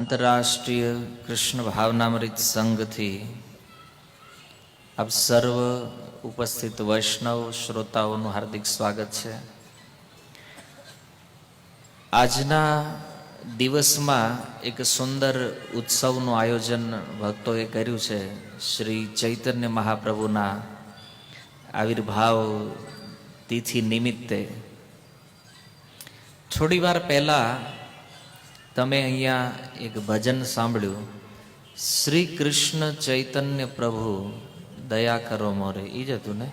આંતરરાષ્ટ્રીય કૃષ્ણ ભાવનામૃત સંઘથી આપ સર્વ ઉપસ્થિત વૈષ્ણવ શ્રોતાઓનું હાર્દિક સ્વાગત છે. આજના દિવસમાં એક સુંદર ઉત્સવનું આયોજન ભક્તોએ કર્યું છે. શ્રી ચૈતન્ય મહાપ્રભુના આવિર્ભાવ તિથિ નિમિત્તે થોડી વાર પહેલા તમે અહીંયા એક ભજન સાંભળ્યું, શ્રી કૃષ્ણ ચૈતન્ય પ્રભુ દયા કરો મોરે. એ જ હતું ને,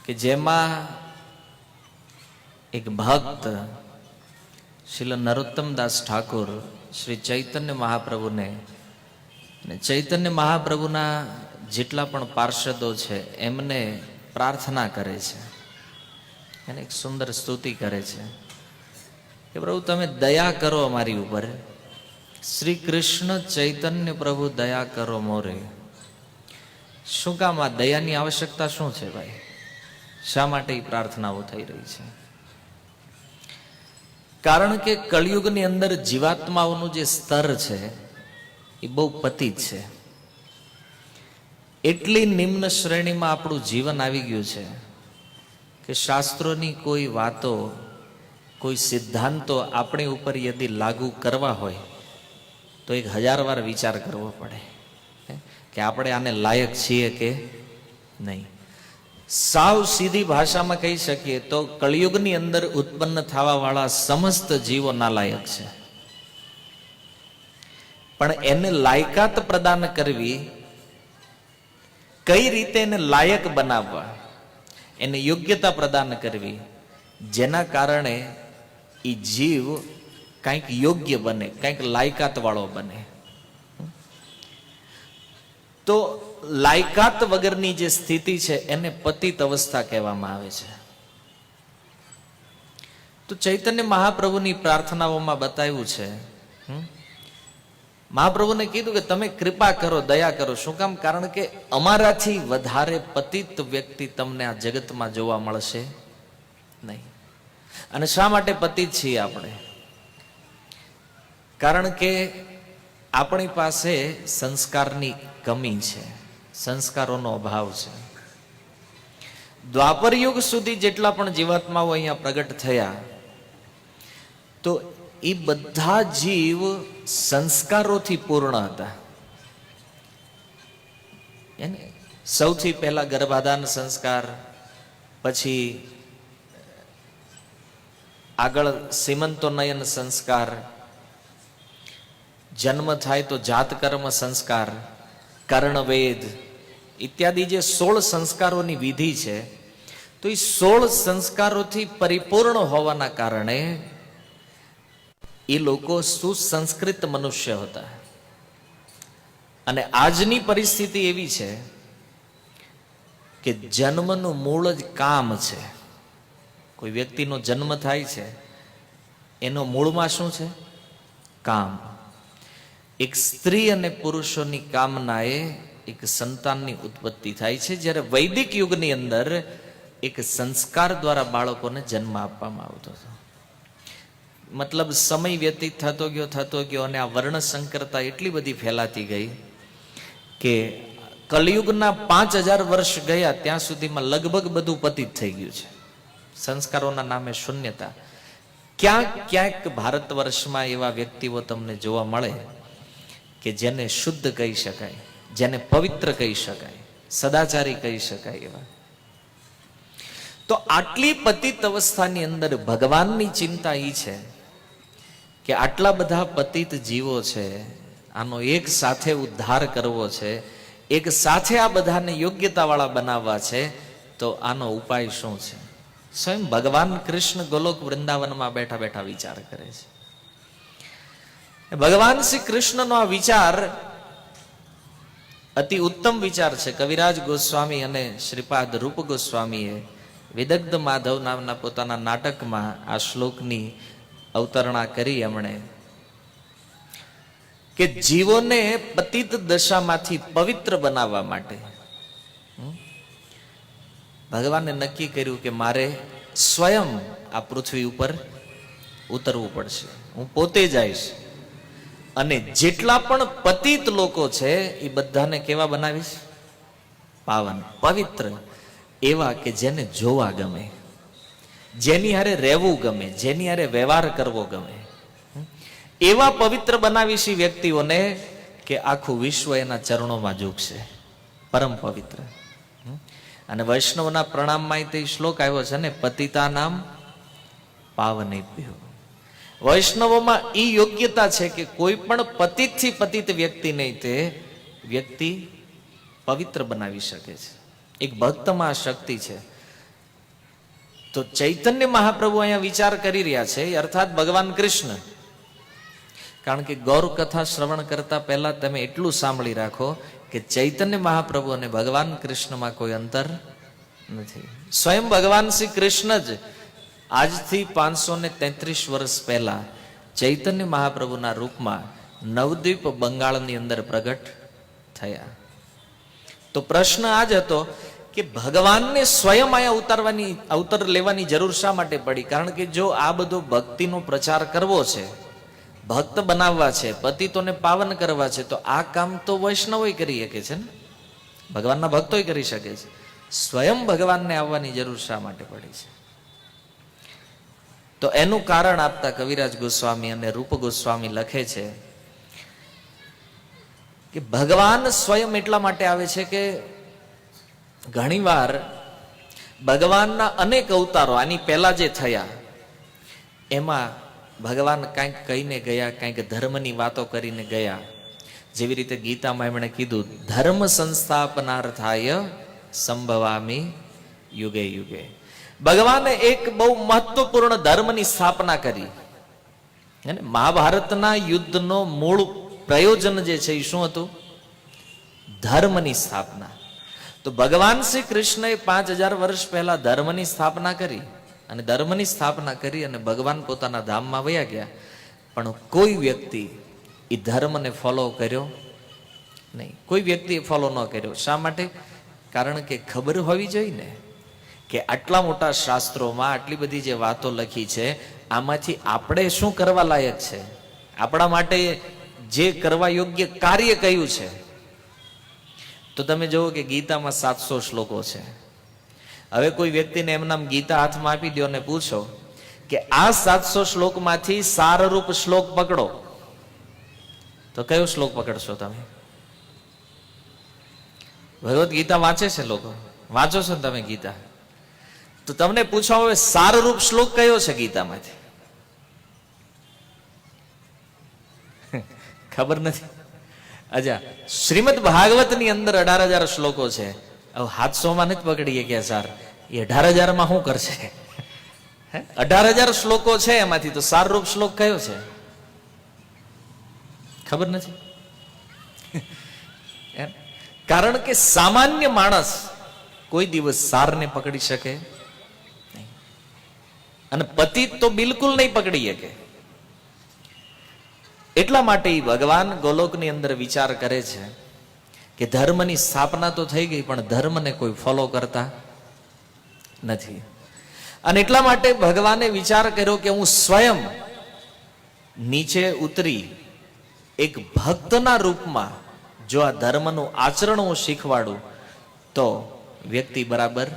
કે જેમાં એક ભક્ત શ્રીલ નરોત્તમદાસ ઠાકોર શ્રી ચૈતન્ય મહાપ્રભુને અને ચૈતન્ય મહાપ્રભુના જેટલા પણ પાર્ષદો છે એમને પ્રાર્થના કરે છે, એને એક સુંદર સ્તુતિ કરે છે કે પ્રભુ તમે દયા કરો અમારી ઉપર. શ્રી કૃષ્ણ ચૈતન્ય પ્રભુ દયા કરો મોરે. શું કામ આ દયાની આવશ્યકતા શું છે ભાઈ? શા માટે એ પ્રાર્થનાઓ થઈ રહી છે? કારણ કે કળિયુગની અંદર જીવાત્માઓનું જે સ્તર છે એ બહુ પતિત છે. એટલી નિમ્ન શ્રેણીમાં આપણું જીવન આવી ગયું છે કે શાસ્ત્રોની કોઈ વાતો, કોઈ સિદ્ધાંતો આપણી ઉપર યદિ લાગુ કરવા હોય તો 1000 વાર વિચાર કરવો પડે કે આપણે આને લાયક છીએ કે નહીં. સાવ સીધી ભાષામાં કહી શકીએ તો કળિયુગની અંદર ઉત્પન્ન થવા વાળા સમસ્ત જીવો નાલાયક છે. પણ એને લાયકાત પ્રદાન કરવી, કઈ રીતે એને લાયક બનાવવા, એને યોગ્યતા પ્રદાન કરવી, જેના કારણે એ જીવ કંઈક યોગ્ય બને, કંઈક લાયકાત વાળો બને. તો લાયકાત વગરની જે સ્થિતિ છે એને પતિત અવસ્થા કહેવામાં આવે છે. તો ચૈતન્ય મહાપ્રભુની પ્રાર્થનાઓમાં બતાવ્યું છે, મહાપ્રભુને કીધું કે તમે કૃપા કરો, દયા કરો. શું કામ? કારણ કે અમારાથી વધારે પતિત વ્યક્તિ તમને આ જગતમાં જોવા મળશે નહીં. અને શા માટે પતિત છીએ આપણે? કારણ કે આપણી પાસે સંસ્કારની કમી છે, સંસ્કારોનો અભાવ છે. દ્વાપર યુગ સુધી જેટલા પણ જીવાત્માઓ અહીંયા પ્રગટ થયા તો એ બધા જીવ સંસ્કારોથી પૂર્ણ હતા. સૌથી પહેલા ગર્ભાધાન સંસ્કાર, પછી આગળ સીમંતોનયન સંસ્કાર, જન્મ થાય તો જાતકર્મ સંસ્કાર, કર્ણવેદ ઇત્યાદિ જે 16 સંસ્કારોની વિધિ છે, તો એ 16 સંસ્કારોથી પરિપૂર્ણ હોવાના કારણે એ લોકો સુસંસ્કૃત મનુષ્ય હતા. અને આજની પરિસ્થિતિ એવી છે કે જન્મનું મૂળ જ કામ છે. કોઈ વ્યક્તિનો જન્મ થાય છે એનો મૂળમાં શું છે? કામ. એક સ્ત્રી અને પુરુષોની કામનાએ એક સંતાનની ઉત્પત્તિ થાય છે. જ્યારે વૈદિક યુગની અંદર એક સંસ્કાર દ્વારા બાળકોને જન્મ આપવામાં આવતો હતો. મતલબ સમય વ્યતીત થતો ગયો અને આ વર્ણ સંકરતા એટલી બધી ફેલાતી ગઈ કે કલિયુગના 5000 વર્ષ ગયા ત્યાં સુધીમાં લગભગ બધું પતિત થઈ ગયું છે. સંસ્કારોના નામે શૂન્યતા. ક્યાંક ભારત વર્ષમાં એવા વ્યક્તિઓ તમને જોવા મળે કે જેને શુદ્ધ કહી શકાય, જેને પવિત્ર કહી શકાય, સદાચારી કહી શકાય એવા. તો આટલી પતિત અવસ્થાની અંદર ભગવાનની ચિંતા એ છે કે આટલા બધા પતિત જીવો છે, આનો એક સાથે ઉદ્ધાર કરવો છે, એક સાથે આ બધાને યોગ્યતાવાળા બનાવવા છે. તો આનો ઉપાય શું છે? સ્વયં ભગવાન કૃષ્ણ ગોલોક વૃંદાવનમાં બેઠા બેઠા વિચાર કરે છે. ભગવાન શ્રી કૃષ્ણનો આ વિચાર અતિ ઉત્તમ વિચાર છે. કવિરાજ ગોસ્વામી અને શ્રીપાદ રૂપ ગોસ્વામીએ વિદગ્ધ માધવ નામના પોતાના નાટકમાં આ શ્લોકની અવતરણા કરી. એમણે કે જીવોને પતિત દશામાંથી પવિત્ર બનાવવા માટે ભગવાને નક્કી કર્યું કે મારે સ્વયં આ પૃથ્વી ઉપર ઉતરવું પડશે. હું પોતે જઈશ અને જેટલા પણ પતિત લોકો છે એ બધાને કેવા બનાવીશ? પાવન, પવિત્ર, એવા કે જેને જોવા ગમે, જેની હારે રહેવું ગમે, જેની હારે વ્યવહાર કરવો ગમે, એવા પવિત્ર બનાવીશ વ્યક્તિઓને કે આખું વિશ્વ એના ચરણોમાં ઝૂકશે. પરમ પવિત્ર. અને વૈષ્ણવના પ્રણામમાં તે શ્લોક આવ્યો છે ને, પતિતા નામ પાવનેભ્યો. વૈષ્ણવોમાં એ યોગ્યતા છે કે કોઈ પણ પતિતથી પતિત વ્યક્તિને તે વ્યક્તિ પવિત્ર બનાવી શકે છે. એક ભક્તમાં આ શક્તિ છે. તો ચૈતન્ય મહાપ્રભુ અહીંયા વિચાર કરી રહ્યા છે, અર્થાત ભગવાન કૃષ્ણ. કારણ કે ગૌર કથા શ્રવણ કરતા પહેલા તમે એટલું સાંભળી રાખો કે ચૈતન્ય મહાપ્રભુ અને ભગવાન કૃષ્ણમાં કોઈ અંતર નથી. સ્વયં ભગવાન શ્રી કૃષ્ણ જ આજથી 533 વર્ષ પહેલા ચૈતન્ય મહાપ્રભુના રૂપમાં નવદ્વીપ બંગાળની અંદર પ્રગટ થયા. તો પ્રશ્ન આ જ હતો કે ભગવાનને સ્વયં અહીંયા અવતર લેવાની જરૂર શા માટે પડી? કારણ કે જો આ બધો ભક્તિનો પ્રચાર કરવો છે, ભક્ત બનાવવા છે, પતિતોને પાવન કરવા છે, તો આ કામ તો વૈષ્ણવોય કરી શકે છે ને, ભગવાનના ભક્તોય કરી શકે છે. સ્વયં ભગવાનને આવવાની જરૂર શા માટે પડી છે? તો એનું કારણ આપતા કવિરાજ ગોસ્વામી અને રૂપ ગોસ્વામી લખે છે કે ભગવાન સ્વયં એટલા માટે આવે છે કે ઘણીવાર ભગવાનના અનેક અવતારો આની પહેલા જે થયા એમાં ભગવાન કંઈક કહીને ગયા, કંઈક ધર્મની વાતો કરીને ગયા. જેવી રીતે ગીતામાં એમણે કીધું, ધર્મ સંસ્થાપનાર્થાય સંભવામી યુગે યુગે. ભગવાને એક બહુ મહત્વપૂર્ણ ધર્મની સ્થાપના કરી. મહાભારતના યુદ્ધનો મૂળ પ્રયોજન જે છે એ શું હતું? ધર્મની સ્થાપના. તો ભગવાન શ્રી કૃષ્ણએ 5000 વર્ષ પહેલા ધર્મની સ્થાપના કરી અને ધર્મની સ્થાપના કરી અને ભગવાન પોતાના ધામમાં વયા ગયા. પણ કોઈ વ્યક્તિ એ ધર્મને ફોલો કર્યો નહીં, કોઈ વ્યક્તિએ ફોલો ન કર્યો. શા માટે? કારણ કે ખબર હોવી જોઈએ ને કે આટલા મોટા શાસ્ત્રોમાં આટલી બધી જે વાતો લખી છે આમાંથી આપણે શું કરવા લાયક છે, આપણા માટે જે કરવા યોગ્ય કાર્ય કયું છે. તો તમે જુઓ કે ગીતામાં 700 શ્લોકો છે. હવે કોઈ વ્યક્તિને એમ નામ ગીતા હાથમાં આપી દો અને પૂછો કે આ 700 શ્લોકમાંથી સારરૂપ શ્લોક પકડો, તો કયો શ્લોક પકડશો તમે? ભગવદ ગીતા વાંચે છે લોકો, વાંચો છો ને તમે ગીતા, તો તમને પૂછો હવે સારરૂપ શ્લોક કયો છે ગીતામાંથી? ખબર નથી. અચ્છા, શ્રીમદ ભાગવત ની અંદર 18,000 શ્લોકો છે. હવે 700 માં નથી પકડીએ કે સાર, એ 18,000 માં શું કરશે? 18,000 શ્લોકો છે, એમાંથી તો સારરૂપ શ્લોક કયો છે ખબર નથી. કારણ કે સામાન્ય માણસ કોઈ દિવસ સારને પકડી શકે નહીં, અને પતિત તો બિલકુલ નહીં પકડી શકે. એટલા માટે ભગવાન ગોલોકની અંદર વિચાર કરે છે કે ધર્મની સ્થાપના તો થઈ ગઈ પણ ધર્મને કોઈ ફોલો કરતા નથી. અને એટલા માટે ભગવાને વિચાર કર્યો કે હું સ્વયં નીચે ઉતરી એક ભક્તના રૂપમાં જો આ ધર્મનું આચરણ હું શીખવાડું તો વ્યક્તિ બરાબર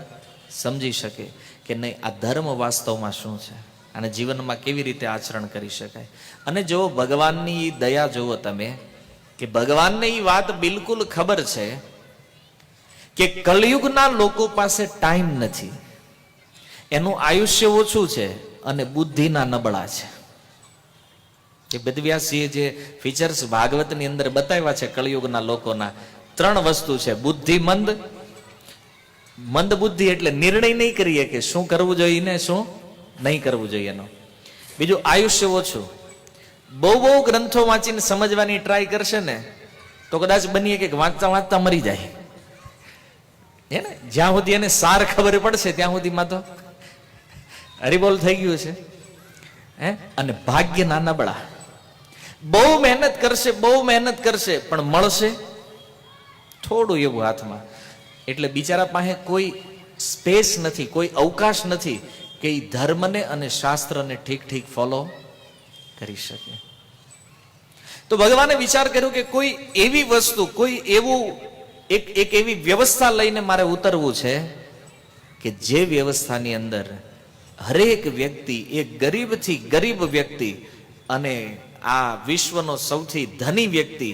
સમજી શકે કે નહીં આ ધર્મ વાસ્તવમાં શું છે અને જીવનમાં કેવી રીતે આચરણ કરી શકાય. અને જો ભગવાનની દયા જુઓ તમે કે ભગવાનને એ વાત બિલકુલ ખબર છે કે કલયુગના લોકો પાસે ટાઈમ નથી, એનું આયુષ્ય ઓછું છે અને બુદ્ધિના નબળા છે. એ વેદવ્યાસજીએ જે ફીચર્સ ભાગવતની અંદર બતાવ્યા છે કળિયુગના લોકોના, 3 વસ્તુ છે. બુદ્ધિમંદ, મંદ બુદ્ધિ એટલે નિર્ણય નહીં કરીએ કે શું કરવું જોઈએ ને શું નહીં કરવું જોઈએ એનો. બીજું આયુષ્ય ઓછું, બહુ ગ્રંથો વાંચીને સમજવાની ટ્રાય કરશે ને તો કદાચ બનીએ કે વાંચતા વાંચતા મરી જાય. હે ને, જ્યાં સુધી એને સાર ખબર પડશે ત્યાં સુધીમાં તો હરિબોલ થઈ ગયું છે. અને ભાગ્યના નબળા, બહુ મહેનત કરશે પણ મળશે થોડું એવું હાથમાં. એટલે બિચારા પાસે કોઈ સ્પેસ નથી, કોઈ અવકાશ નથી કે એ ધર્મને અને શાસ્ત્રને ઠીક ઠીક ફોલો કરી શકે. તો ભગવાને વિચાર કર્યો કે કોઈ એવી વસ્તુ, કોઈ એવું એક એવી વ્યવસ્થા લઈને મારે ઉતરવું છે કે જે વ્યવસ્થાની અંદર હરેક વ્યક્તિ, એક ગરીબથી ગરીબ વ્યક્તિ અને આ વિશ્વનો સૌથી ધની વ્યક્તિ,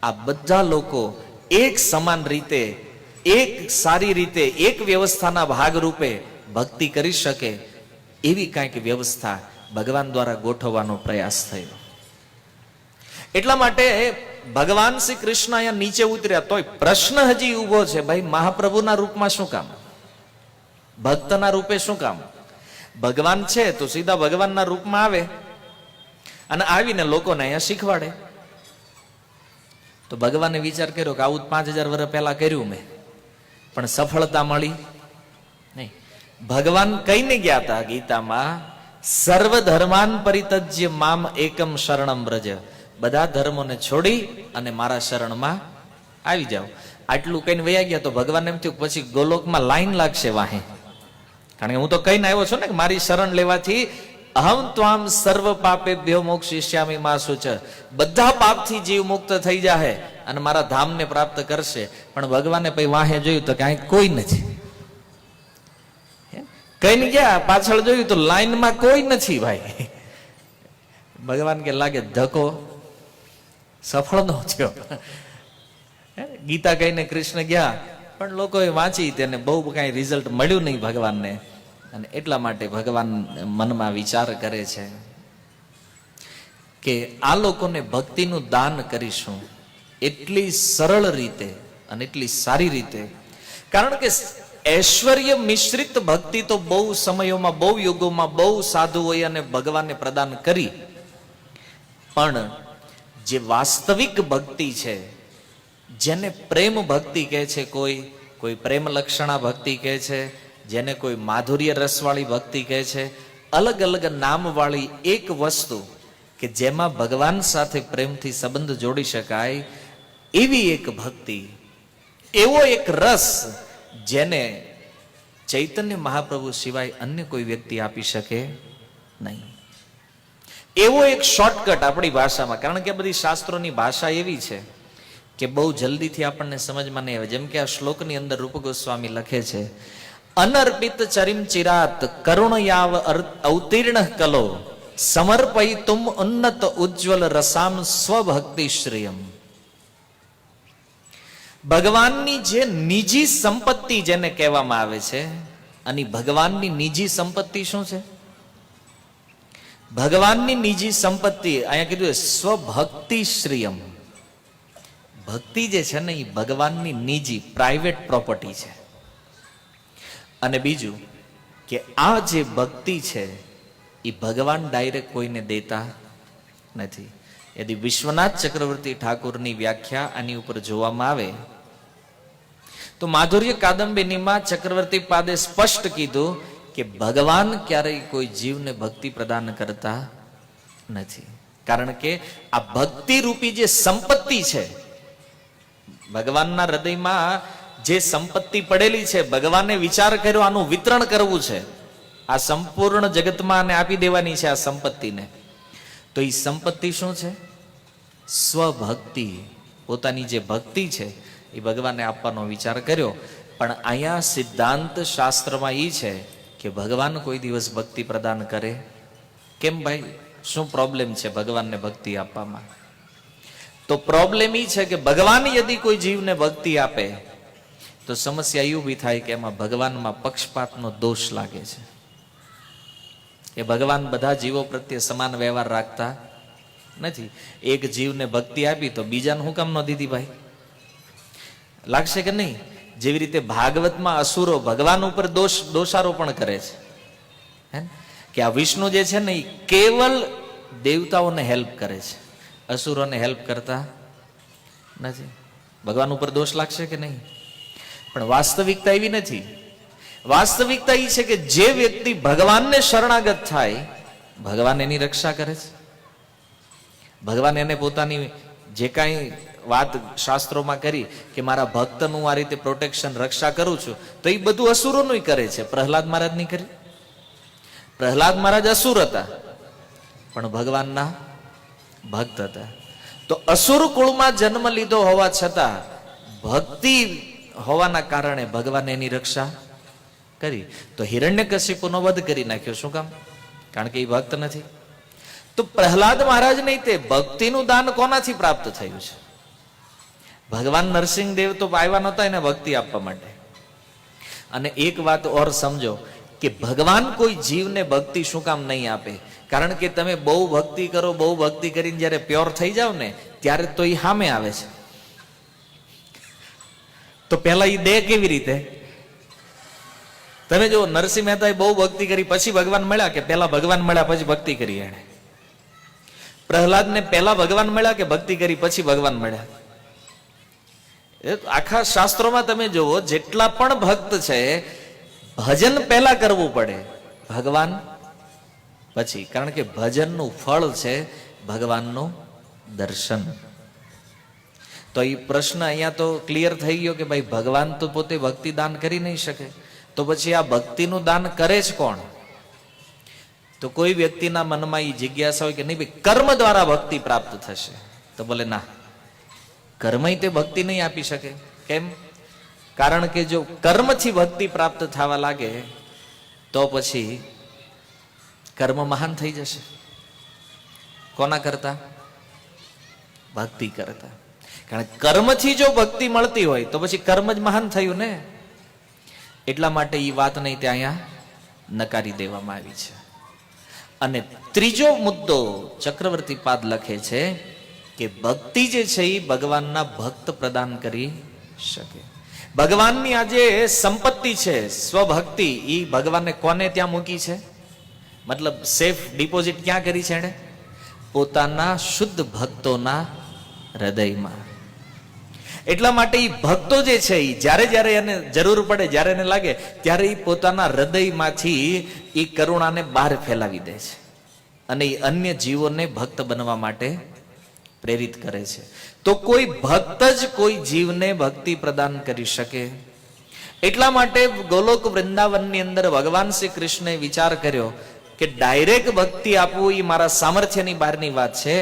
આ બધા લોકો એક સમાન રીતે, એક સારી રીતે, એક વ્યવસ્થાના ભાગરૂપે ભક્તિ કરી શકે એવી કાંઈક વ્યવસ્થા ભગવાન દ્વારા ગોઠવવાનો પ્રયાસ થયો. એટલા માટે ભગવાન શ્રી કૃષ્ણ અહીંયા નીચે ઉતર્યા. તોય પ્રશ્ન હજી ઉભો છે, ભાઈ મહાપ્રભુના રૂપમાં શું કામ, ભક્તના રૂપે શું કામ? ભગવાન છે તો સીધા ભગવાનના રૂપમાં આવે અને આવીને લોકોને અહીંયા શીખવાડે. તો ભગવાને વિચાર કર્યો કે આવું 5000 વર્ષ પહેલા કર્યું મેં, પણ સફળતા મળી નહીં. ભગવાન કહીને ગયા હતા ગીતામાં, સર્વ ધર્માન પરિત્યજ્ય મામ એકમ શરણમ વ્રજ, બધા ધર્મોને છોડી અને મારા શરણમાં આવી જાઓ. આટલું કહીને વયા ગયા. તો ભગવાન એમ થયું પછી ગોલોકમાં લાઈન લાગશે વાહે, કારણ કે હું તો કહીને આવ્યો છું ને કે મારી શરણ લેવાથી અહમ ત્વામ સર્વ પાપેભ્યો મોક્ષિષ્યામિ મા શુચ, બધા પાપથી જીવ મુક્ત થઈ જાય અને મારા ધામને પ્રાપ્ત કરશે. પણ ભગવાને પછી વાહે જોયું તો ક્યાંય કોઈ નથી. કહીને ગયા, પાછળ જોયું તો લાઈનમાં કોઈ નથી ભાઈ. ભગવાન કે લાગે ધક્કો સફળ નો થયો. ગીતા કહીને કૃષ્ણ ગયા, પણ લોકોએ વાંચી તેને બહુ કઈ રિઝલ્ટ મળ્યું નહીં ભગવાનને. અને એટલા માટે ભગવાન મનમાં વિચાર કરે છે કે આ લોકોને ભક્તિનું દાન કરીશું એટલી સરળ રીતે અને એટલી સારી રીતે. કારણ કે ઐશ્વર્ય મિશ્રિત ભક્તિ તો બહુ સમયોમાં, બહુ યુગોમાં બહુ સાધુઓએ અને ભગવાનને પ્રદાન કરી, પણ જે વાસ્તવિક ભક્તિ છે, જેને પ્રેમ ભક્તિ કહે છે, કોઈ પ્રેમ લક્ષણા ભક્તિ કહે છે, જેને કોઈ માધુર્ય રસવાળી ભક્તિ કહે છે, અલગ અલગ નામવાળી એક વસ્તુ કે જેમાં ભગવાન સાથે પ્રેમથી સંબંધ જોડી શકાય એવી એક ભક્તિ, એવો એક રસ જેને ચૈતન્ય મહાપ્રભુ સિવાય અન્ય કોઈ વ્યક્તિ આપી શકે નહીં. એવો એક શોર્ટકટ આપણી ભાષામાં, કારણ કે બધી શાસ્ત્રોની ભાષા એવી છે કે બહુ જલ્દીથી આપણને સમજમાં નહીં આવે. જેમ કે આ શ્લોકની અંદર રૂપ ગોસ્વામી લખે છે, અનર્પિત ચરિમ ચિરાત કરુણયાવ અવતીર્ણ કલો સમર્પયિતુમ ઉન્નત ઉજ્જવલ રસામ સ્વભક્તિ શ્રેયમ. ભગવાનની જે નિજી સંપત્તિ જેને કહેવામાં આવે છે, અને ભગવાનની નિજી સંપત્તિ શું છે? ભગવાનની નિજી સંપત્તિ અહીંયા કીધું સ્વભક્તિ શ્રેયમ. ભક્તિ જે છે ને એ ભગવાનની નિજી પ્રાઇવેટ પ્રોપર્ટી છે. અને બીજું કે આ જે ભક્તિ છે એ ભગવાન ડાયરેક્ટ કોઈને દેતા નથી. યદિ વિશ્વનાથ ચક્રવર્તી ઠાકુરની વ્યાખ્યા આની ઉપર જોવામાં આવે તો માધુર્ય કાદંબિનીમાં ચક્રવર્તી પાદે સ્પષ્ટ કીધું કે ભગવાન ક્યારેય કોઈ જીવને ભક્તિ પ્રદાન કરતા નથી. કારણ કે આ ભક્તિ રૂપી જે સંપત્તિ છે, ભગવાનના હૃદયમાં જે સંપત્તિ પડેલી છે, ભગવાને વિચાર કર્યો આનું વિતરણ કરવું છે, આ સંપૂર્ણ જગતમાં આને આપી દેવાની છે આ સંપત્તિને. તો એ સંપત્તિ શું છે? સ્વભક્તિ. પોતાની જે ભક્તિ છે એ ભગવાનને આપવાનો વિચાર કર્યો. પણ અહીંયા સિદ્ધાંત શાસ્ત્રમાં એ છે કે ભગવાન કોઈ દિવસ ભક્તિ પ્રદાન કરે? કેમ ભાઈ, શું પ્રોબ્લેમ છે ભગવાનને ભક્તિ આપવામાં? તો પ્રોબ્લેમ એ છે કે ભગવાન યદિ કોઈ જીવને ભક્તિ આપે તો સમસ્યા એ ઊભી થાય કે એમાં ભગવાનમાં પક્ષપાતનો દોષ લાગે છે. કે ભગવાન બધા જીવો પ્રત્યે સમાન વ્યવહાર રાખતા નથી. એક જીવને ભક્તિ આપી તો બીજાને હું કામ ન દીધી ભાઈ? લાગશે કે નહીં? જેવી રીતે ભાગવતમાં અસુરો ભગવાન ઉપર દોષારોપણ કરે છે, હે કે આ વિષ્ણુ જે છે ને એ કેવલ દેવતાઓને હેલ્પ કરે છે, અસુરોને હેલ્પ કરતા નથી. ભગવાન ઉપર દોષ લાગશે કે નહીં? પણ વાસ્તવિકતા એવી નથી. વાસ્તવિકતા એ છે કે જે વ્યક્તિ ભગવાનને શરણાગત થાય, ભગવાન એની રક્ષા કરે છે. ભગવાન એને પોતાની જે કાંઈ વાત શાસ્ત્રોમાં કરી કે મારા ભક્તનું આ રીતે પ્રોટેક્શન, રક્ષા કરું છું, તો એ બધું અસુરોનું કરે છે. પ્રહલાદ મહારાજની કરી. પ્રહલાદ મહારાજ અસુર હતા પણ ભગવાનના ભક્ત હતા. તો અસુર કુળમાં જન્મ લીધો હોવા છતાં ભક્તિ હોવાના કારણે ભગવાને એની રક્ષા કરી. તો હિરણ્યકશિપુનો વધ કરી નાખ્યો. શું કામ? કારણ કે એ ભક્ત નથી. તો પ્રહલાદ મહારાજ નહીં, તે ભક્તિનું દાન કોનાથી પ્રાપ્ત થયું છે? ભગવાન નરસિંહ દેવ તો આવ્યા નહોતા એને ભક્તિ આપવા માટે. અને એક વાત ઓર સમજો કે ભગવાન કોઈ જીવને ભક્તિ શું કામ નહીં આપે? કારણ કે તમે બહુ ભક્તિ કરો, બહુ ભક્તિ કરીને જયારે પ્યોર થઈ જાવ ને ત્યારે તો એ સામે આવે છે. તો પેલા એ દે કેવી રીતે? તમે જો નરસિંહ મહેતા બહુ ભક્તિ કરી પછી ભગવાન મળ્યા કે પેલા ભગવાન મળ્યા પછી ભક્તિ કરી? એને પ્રહલાદ ને પેલા ભગવાન મળ્યા કે ભક્તિ કરી પછી ભગવાન મળ્યા? આખા શાસ્ત્રોમાં તમે જુઓ, જેટલા પણ ભક્ત છે ભજન પહેલા કરવું પડે, ભગવાન પછી. કારણ કે ભજનનું ફળ છે ભગવાનનું દર્શન. તો એ પ્રશ્ન અહીંયા તો ક્લિયર થઈ ગયો કે ભાઈ ભગવાન તો પોતે ભક્તિ દાન કરી નહીં શકે, તો પછી આ ભક્તિનું દાન કરે જ કોણ? તો કોઈ વ્યક્તિના મનમાં એ જિજ્ઞાસા હોય કે નહીં ભાઈ કર્મ દ્વારા ભક્તિ પ્રાપ્ત થશે, તો બોલે ના, કર્મય તે ભક્તિ નહીં આપી શકે. કેમ? કારણ કે જો કર્મથી ભક્તિ પ્રાપ્ત થવા લાગે તો પછી કર્મ મહાન થઈ જશે. કોના કરતા? ભક્તિ કરતા. કારણ કે કર્મથી જો ભક્તિ મળતી હોય તો પછી કર્મ જ મહાન થયું ને. એટલા માટે એ વાત નહીં ત્યાં અહીંયા નકારી દેવામાં આવી છે. અને ત્રીજો મુદ્દો ચક્રવર્તી પાદ લખે છે કે ભક્તિ જે છે એ ભગવાનના ભક્ત પ્રદાન કરી શકે. ભગવાનની આ જે સંપત્તિ છે સ્વભક્તિ, એ ભગવાનને કોને ત્યાં મૂકી છે? મતલબ સેફ ડિપોઝિટ ક્યાં કરી છે એને? પોતાના શુદ્ધ ભક્તોના હૃદયમાં. એટલા માટે એ ભક્તો જે છે એ જ્યારે જ્યારે એને જરૂર પડે, જ્યારે એને લાગે ત્યારે એ પોતાના હૃદયમાંથી એ કરુણાને બહાર ફેલાવી દે છે અને એ અન્ય જીવોને ભક્ત બનવા માટે પ્રેરિત કરે છે. તો કોઈ ભક્ત જ કોઈ જીવને ભક્તિ પ્રદાન કરી શકે. એટલા માટે ગોલોક વૃંદાવનની અંદર ભગવાન શ્રી કૃષ્ણે વિચાર કર્યો કે ડાયરેક્ટ ભક્તિ આપવું એ મારા સામર્થ્યની બહારની વાત છે.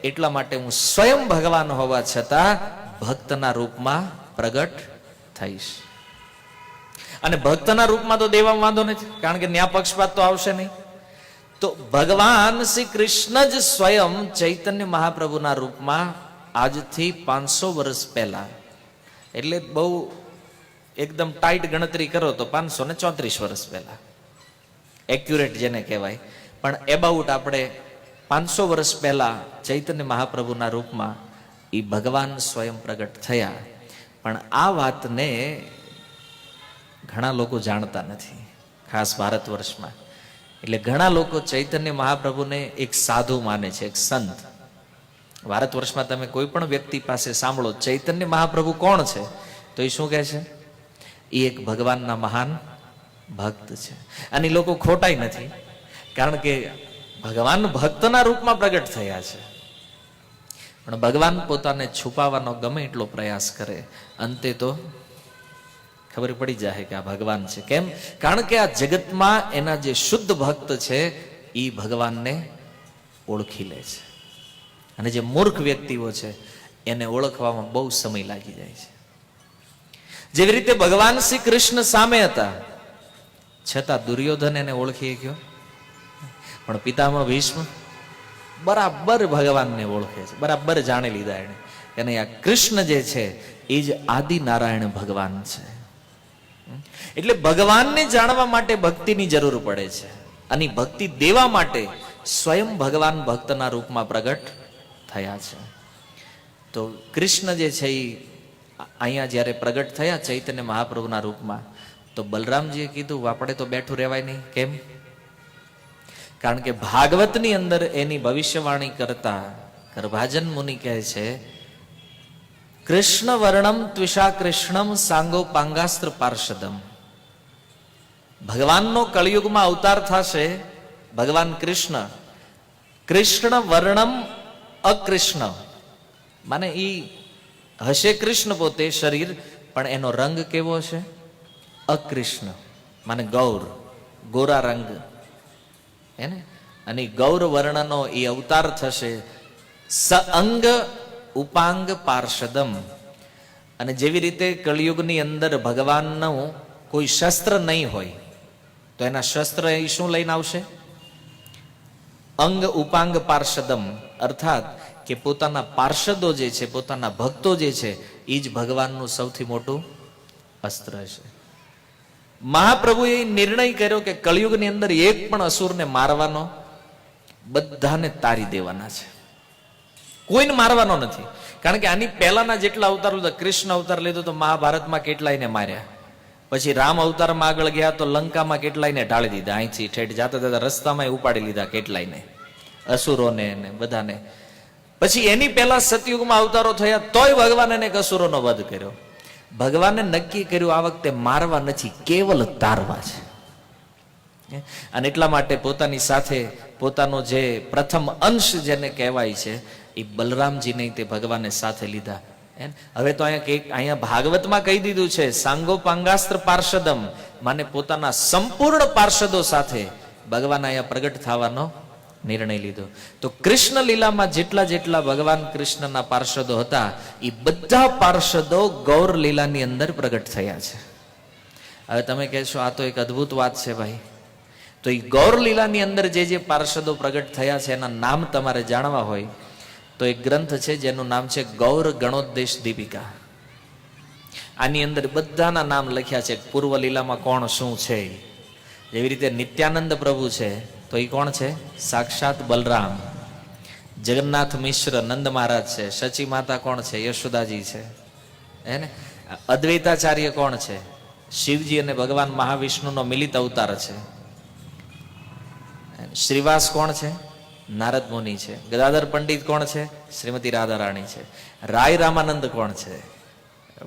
એટલા માટે હું સ્વયં ભગવાન હોવા છતાં ભક્તના રૂપમાં પ્રગટ થઈશ. અને ભક્તના રૂપમાં તો દેવામાં વાંધો નથી, કારણ કે ન્યા પક્ષપાત તો આવશે નહીં. તો ભગવાન શ્રી કૃષ્ણ જ સ્વયં ચૈતન્ય મહાપ્રભુના રૂપમાં આજથી 500 વર્ષ પહેલા, એટલે બહુ એકદમ ટાઈટ ગણતરી કરો તો 534 વર્ષ પહેલા, એક્યુરેટ જેને કહેવાય, પણ એબાઉટ આપણે 500 વર્ષ પહેલા ચૈતન્ય મહાપ્રભુના રૂપમાં એ ભગવાન સ્વયં પ્રગટ થયા. પણ આ વાતને ઘણા લોકો જાણતા નથી, ખાસ ભારત વર્ષમાં. એટલે ઘણા લોકો ચૈતન્ય મહાપ્રભુને એક સાધુ માને છે, એક સંત. ભારત વર્ષમાં તમે કોઈ પણ વ્યક્તિ પાસે સાંભળો ચૈતન્ય મહાપ્રભુ કોણ છે, તો એ શું કહે છે? એ એક ભગવાનના મહાન ભક્ત છે. અને લોકો ખોટાય નથી, કારણ કે ભગવાન ભક્તના રૂપમાં પ્રગટ થયા છે. પણ ભગવાન પોતાને છુપાવવાનો ગમે એટલો પ્રયાસ કરે, અંતે તો ખબર પડી જાય કે આ ભગવાન છે. કેમ? કારણ કે આ જગતમાં એના જે શુદ્ધ ભક્ત છે એ ભગવાનને ઓળખી લે છે, અને જે મૂર્ખ વ્યક્તિઓ છે એને ઓળખવામાં બહુ સમય લાગી જાય છે. જેવી રીતે ભગવાન શ્રી કૃષ્ણ સામે હતા છતાં દુર્યોધન એને ઓળખી ગયો, પણ પિતામહ ભીષ્મ બરાબર ભગવાનને ઓળખે છે, બરાબર જાણી લીધા એને. અને આ કૃષ્ણ જે છે એ જ આદિ નારાયણ ભગવાન છે. એટલે ભગવાનને જાણવા માટે ભક્તિની જરૂર પડે છે, અને ભક્તિ દેવા માટે સ્વયં ભગવાન ભક્તના રૂપમાં પ્રગટ થયા છે. તો કૃષ્ણ જે છે એ અહીંયા જ્યારે પ્રગટ થયા ચૈતન્ય મહાપ્રભુના રૂપમાં, તો બલરામજીએ કીધું આપણે તો બેઠું રહેવાય નહીં. કેમ? કારણ કે ભાગવતની અંદર એની ભવિષ્યવાણી કરતા ગર્ભાજન મુનિ કહે છે, કૃષ્ણ વર્ણમ ત્વિષા કૃષ્ણમ સાંગો પાંગાસ્ત્ર પાર્ષદમ. ભગવાનનો કળિયુગમાં અવતાર થશે ભગવાન કૃષ્ણ. કૃષ્ણ વર્ણમ અકૃષ્ણ, માને ઈ હશે કૃષ્ણ પોતે શરીર, પણ એનો રંગ કેવો છે? અકૃષ્ણ, માને ગૌર, ગોરા રંગ. હે ને? અને ગૌર વર્ણનો એ અવતાર થશે સ અંગ ઉપાંગ પાર્ષદમ. અને જેવી રીતે કળિયુગની અંદર ભગવાનનું કોઈ શસ્ત્ર નહીં હોય તો એના શસ્ત્ર એ શું લઈને આવશે? અંગ ઉપાંગ પાર્ષદમ, અર્થાત કે પોતાના પાર્ષદો જે છે, પોતાના ભક્તો જે છે, એ જ ભગવાનનું સૌથી મોટું અસ્ત્ર છે. મહાપ્રભુએ નિર્ણય કર્યો કે કળિયુગની અંદર એક પણ અસુરને મારવાનો, બધાને તારી દેવાના છે, કોઈને મારવાનો નથી. કારણ કે આની પહેલાના જેટલા અવતાર લીધા, કૃષ્ણ અવતાર લીધો તો મહાભારતમાં કેટલાયને માર્યા, પછી રામ અવતારમાં આગળ ગયા તો લંકામાં કેટલાયને ઢાળી દીધા, અહીંથી ઠેઠ જાતા જતા રસ્તામાં ઉપાડી લીધા કેટલાયને, અસુરોને ને બધાને. પછી એની પહેલા સતયુગમાં અવતારો થયા તોય ભગવાન એને અસુરોનો વધ કર્યો. ભગવાને નક્કી કર્યું આ વખતે મારવા નથી, કેવલ તારવા છે. અને એટલા માટે પોતાની સાથે પોતાનો જે પ્રથમ અંશ જેને કહેવાય છે એ બલરામજીને તે ભગવાને સાથે લીધા. હવે તો અહીંયા ભાગવતમાં કહી દીધું છે સાંગો પાંગાસ્ત્ર પાર્ષદમ, માને પોતાના સંપૂર્ણ પાર્ષદો સાથે ભગવાન અહીંયા પ્રગટ થવાનો નિર્ણય લીધો. તો કૃષ્ણ લીલામાં જેટલા જેટલા ભગવાન કૃષ્ણના પાર્ષદો હતા એ બધા પાર્ષદો ગૌર લીલાની અંદર પ્રગટ થયા છે. હવે તમે કહેશો આ તો એક અદ્ભુત વાત છે ભાઈ. તો એ ગૌર લીલાની અંદર જે જે પાર્ષદો પ્રગટ થયા છે એના નામ તમારે જાણવા હોય તો એક ગ્રંથ છે જેનું નામ છે ગૌર ગણોદ્દેશ દીપિકા. આની અંદર બધાના નામ લખ્યા છે, પૂર્વ લીલામાં કોણ શું છે. જેવી રીતે નિત્યાનંદ પ્રભુ છે તો એ કોણ છે? સાક્ષાત બલરામ. જગન્નાથ મિશ્ર નંદ મહારાજ છે. સચી માતા કોણ છે? યશોદાજી છે, હે ને? અદ્વૈતાચાર્ય કોણ છે? શિવજી અને ભગવાન મહાવિષ્ણુનો મિલિત અવતાર છે. શ્રીવાસ કોણ છે? નારદ મુનિ છે. ગદાધર પંડિત કોણ છે? શ્રીમતી રાધા રાણી છે. રાય રામાનંદ કોણ છે?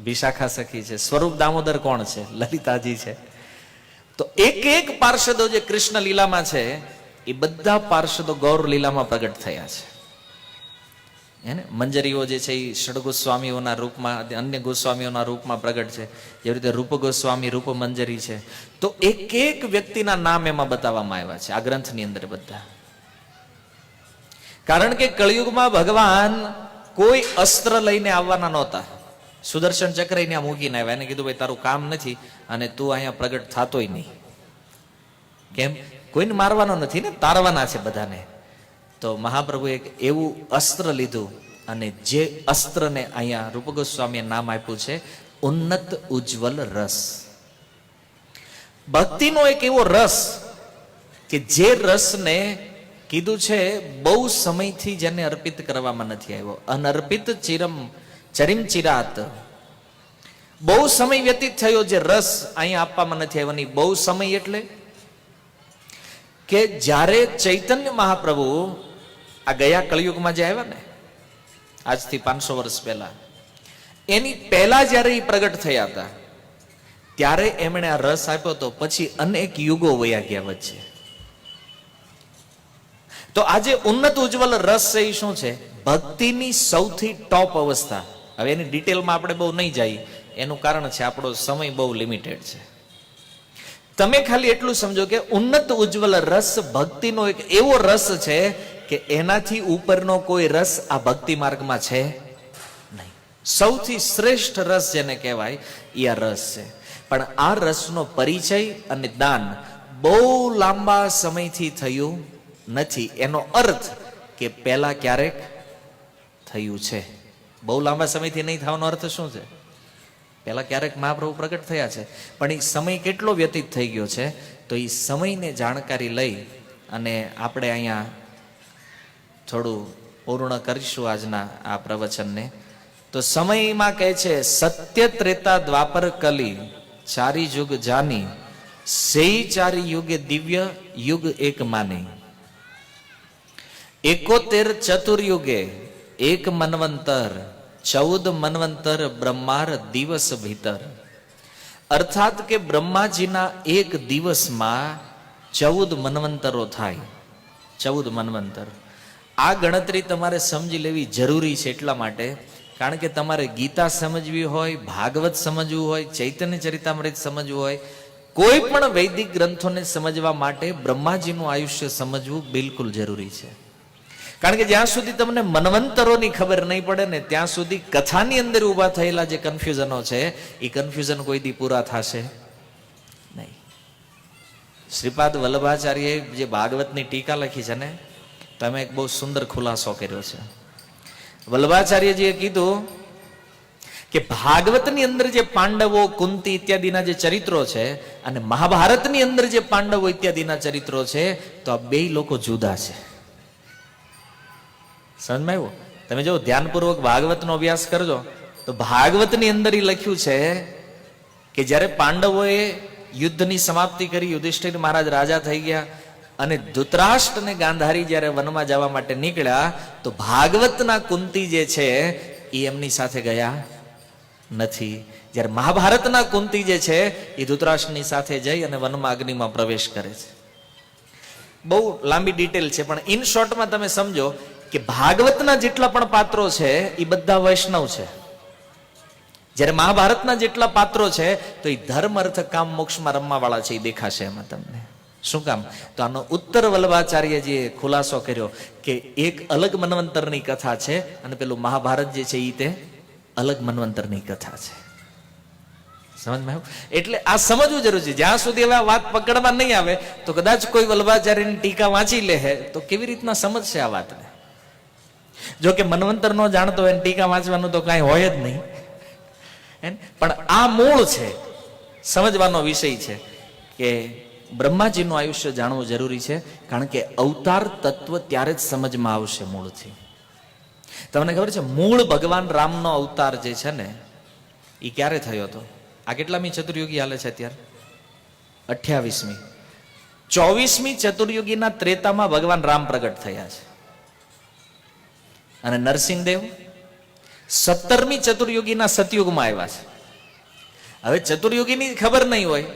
વિશાખા સખી છે. સ્વરૂપ દામોદર કોણ છે? લલિતાજી છે. તો એક એક પાર્ષદો જે કૃષ્ણ લીલામાં છે એ બધા પાર્ષદો ગૌર લીલામાં પ્રગટ થયા છે, હે ને? મંજરીઓ જે છે એ ષડ ગોસ્વામીઓના રૂપમાં, અન્ય ગોસ્વામીઓના રૂપમાં પ્રગટ છે. જેવી રીતે રૂપ ગોસ્વામી રૂપ મંજરી છે. તો એક એક વ્યક્તિના નામ એમાં બતાવવામાં આવ્યા છે આ ગ્રંથની અંદર બધા. કારણ કે કળિયુગમાં ભગવાન કોઈ અસ્ત્ર લઈને આવવાના નહોતા. સુદર્શન ચક્ર ત્યાં મૂકીને આવ્યા, એને કીધું ભાઈ તારું કામ નથી અને તું અહીંયા પ્રગટ થતોય નહીં. કેમ? કોઈને મારવાનો નથી ને, તારવાના છે બધાને. તો મહાપ્રભુએ એક એવું અસ્ત્ર લીધું અને જે અસ્ત્રને અહીંયા રૂપ ગોસ્વામીએ નામ આપ્યું છે ઉન્નત ઉજ્જવલ રસ. ભક્તિનો એક એવો રસ કે જે રસને કીધું છે બહુ સમયથી જેને અર્પિત કરવામાં નથી આવ્યો. અનર્પિત ચરિમ ચિરાત, બહુ સમય વ્યતીત થયો જે રસ અહીંયા આપવામાં નથી આવ્યો. બહુ સમય એટલે કે જ્યારે ચૈતન્ય મહાપ્રભુ આ ગયા કળિયુગમાં જે આવ્યા ને આજથી 500 વર્ષ પહેલા, એની પહેલા જયારે એ પ્રગટ થયા હતા ત્યારે એમણે આ રસ આપ્યો હતો. પછી અનેક યુગો વયા ગયા વચ્ચે. તો આજે ઉન્નત ઉજ્જવલ રસ છે એ શું છે? ભક્તિની સૌથી ટોપ અવસ્થા. હવે એની ડિટેલમાં આપણે બહુ નહીં જઈએ, એનું કારણ છે આપણો સમય બહુ લિમિટેડ છે. તમે ખાલી એટલું સમજો કે ઉન્નત ઉજ્જવલ રસ ભક્તિનો એક એવો રસ છે કે એનાથી ઉપરનો કોઈ રસ આ ભક્તિ માર્ગમાં છે નહીં. સૌથી શ્રેષ્ઠ રસ જેને કહેવાય એ આ રસ છે. પણ આ રસનો પરિચય અને દાન બહુ લાંબા સમયથી થયું નથી. એનો અર્થ કે પહેલા ક્યારેક થયું છે. બહુ લાંબા સમયથી નહીં થવાનો અર્થ શું છે? પહેલા ક્યારેક મહાપ્રભુ પ્રગટ થયા છે, પણ એ સમય કેટલો વ્યતીત થઈ ગયો છે. તો એ સમયને જાણકારી લઈ અને આપણે અહીંયા થોડું પૂર્ણ કરીશું આજના આ પ્રવચનને. તો સમયમાં કહે છે સત્ય ત્રેતા દ્વાપર કલી ચારી યુગ જાની, સેઈ ચારી યુગે દિવ્ય યુગ એક માની. 71 ચતુર્યુગે એક મન્વંતર, 14 મન્વંતર બ્રહ્માર દિવસ ભીતર. અર્થાત કે બ્રહ્માજીના એક દિવસમાં 14 મન્વંતરો થાય. 14 મન્વંતર. આ ગણતરી તમારે સમજી લેવી જરૂરી છે. એટલા માટે કારણ કે તમારે ગીતા સમજવી હોય, ભાગવત સમજવું હોય, ચૈતન્ય ચરિતામૃત સમજવું હોય કોઈ પણ વૈદિક ગ્રંથોને સમજવા માટે બ્રહ્માજીનું આયુષ્ય સમજવું બિલકુલ જરૂરી છે. કારણ કે જ્યાં સુધી તમને મનવંતરોની ખબર નહીં પડે ને ત્યાં સુધી કથાની અંદર ઊભા થયેલા જે કન્ફ્યુઝનો છે એ કન્ફ્યુઝન કોઈ દી પૂરા થશે નહીં. શ્રીપાદ વલ્લભાચાર્યએ જે ભાગવતની ટીકા લખી છે ને, તો એમાં એક બહુ સુંદર ખુલાસો કર્યો છે. વલ્લભાચાર્યજીએ કીધું કે ભાગવતની અંદર જે પાંડવો, કુંતી ઇત્યાદિના જે ચરિત્રો છે અને મહાભારતની અંદર જે પાંડવો ઇત્યાદિના ચરિત્રો છે, તો આ બે લોકો જુદા છે. સમજમાં આવ્યું? તમે જો ધ્યાનપૂર્વક ભાગવતનો અભ્યાસ કરજો તો ભાગવતની અંદર એ લખ્યું છે કે જ્યારે પાંડવોએ યુદ્ધની સમાપ્તિ કરી, યુધિષ્ઠિર મહારાજ રાજા થઈ ગયા અને ધૃતરાષ્ટ્ર અને ગાંધારી જ્યારે વનમાં જવા માટે નીકળ્યા, તો ભાગવતના કુંતી જે છે એ એમની સાથે ગયા નથી. જ્યારે મહાભારતના કુંતી જે છે એ ધૃતરાષ્ટ્રની સાથે જઈ અને વનમાં અગ્નિમાં પ્રવેશ કરે છે. બહુ લાંબી ડિટેલ છે, પણ ઇન શોર્ટમાં તમે સમજો કે ભાગવતના જેટલા પણ પાત્રો છે એ બધા વૈષ્ણવ છે. જ્યારે મહાભારતના જેટલા પાત્રો છે તો એ ધર્મ, અર્થ, કામ, મોક્ષમાં રમવા વાળા છે, એ દેખાશે એમાં તમને. શું કામ? તો આનો ઉત્તર વલ્લભાચાર્યજીએ ખુલાસો કર્યો કે એક અલગ મન્વંતરની કથા છે અને પેલું મહાભારત જે છે એ તે અલગ મન્વંતરની કથા છે. સમજમાં આવ્યું? એટલે આ સમજવું જરૂર છે. જ્યાં સુધી હવે આ વાત પકડવા નહીં આવે તો કદાચ કોઈ વલ્લભાચાર્યની ટીકા વાંચી લે તો કેવી રીતના સમજશે આ વાતને? જો કે મન્વંતર નો જાણતો હોય ટીકા વાંચવાનું તો કાંઈ હોય જ નહીં. પણ આ મૂળ છે, સમજવાનો વિષય છે કે બ્રહ્માજીનું આયુષ્ય જાણવું જરૂરી છે. કારણ કે અવતાર તત્વ ત્યારે જ સમજમાં આવશે મૂળથી. તમને ખબર છે મૂળ ભગવાન રામનો અવતાર જે છે ને એ ક્યારે થયો હતો? આ કેટલામી ચતુર્યુગી હાલે છે અત્યારે? 28મી. 24મી ચતુર્યુગીના ત્રેતામાં ભગવાન રામ પ્રગટ થયા છે. અને નરસિંહદેવ 17મી ચતુર્યુગીના સતયુગમાં આવ્યા છે. હવે ચતુર્યુગીની ખબર નહીં હોય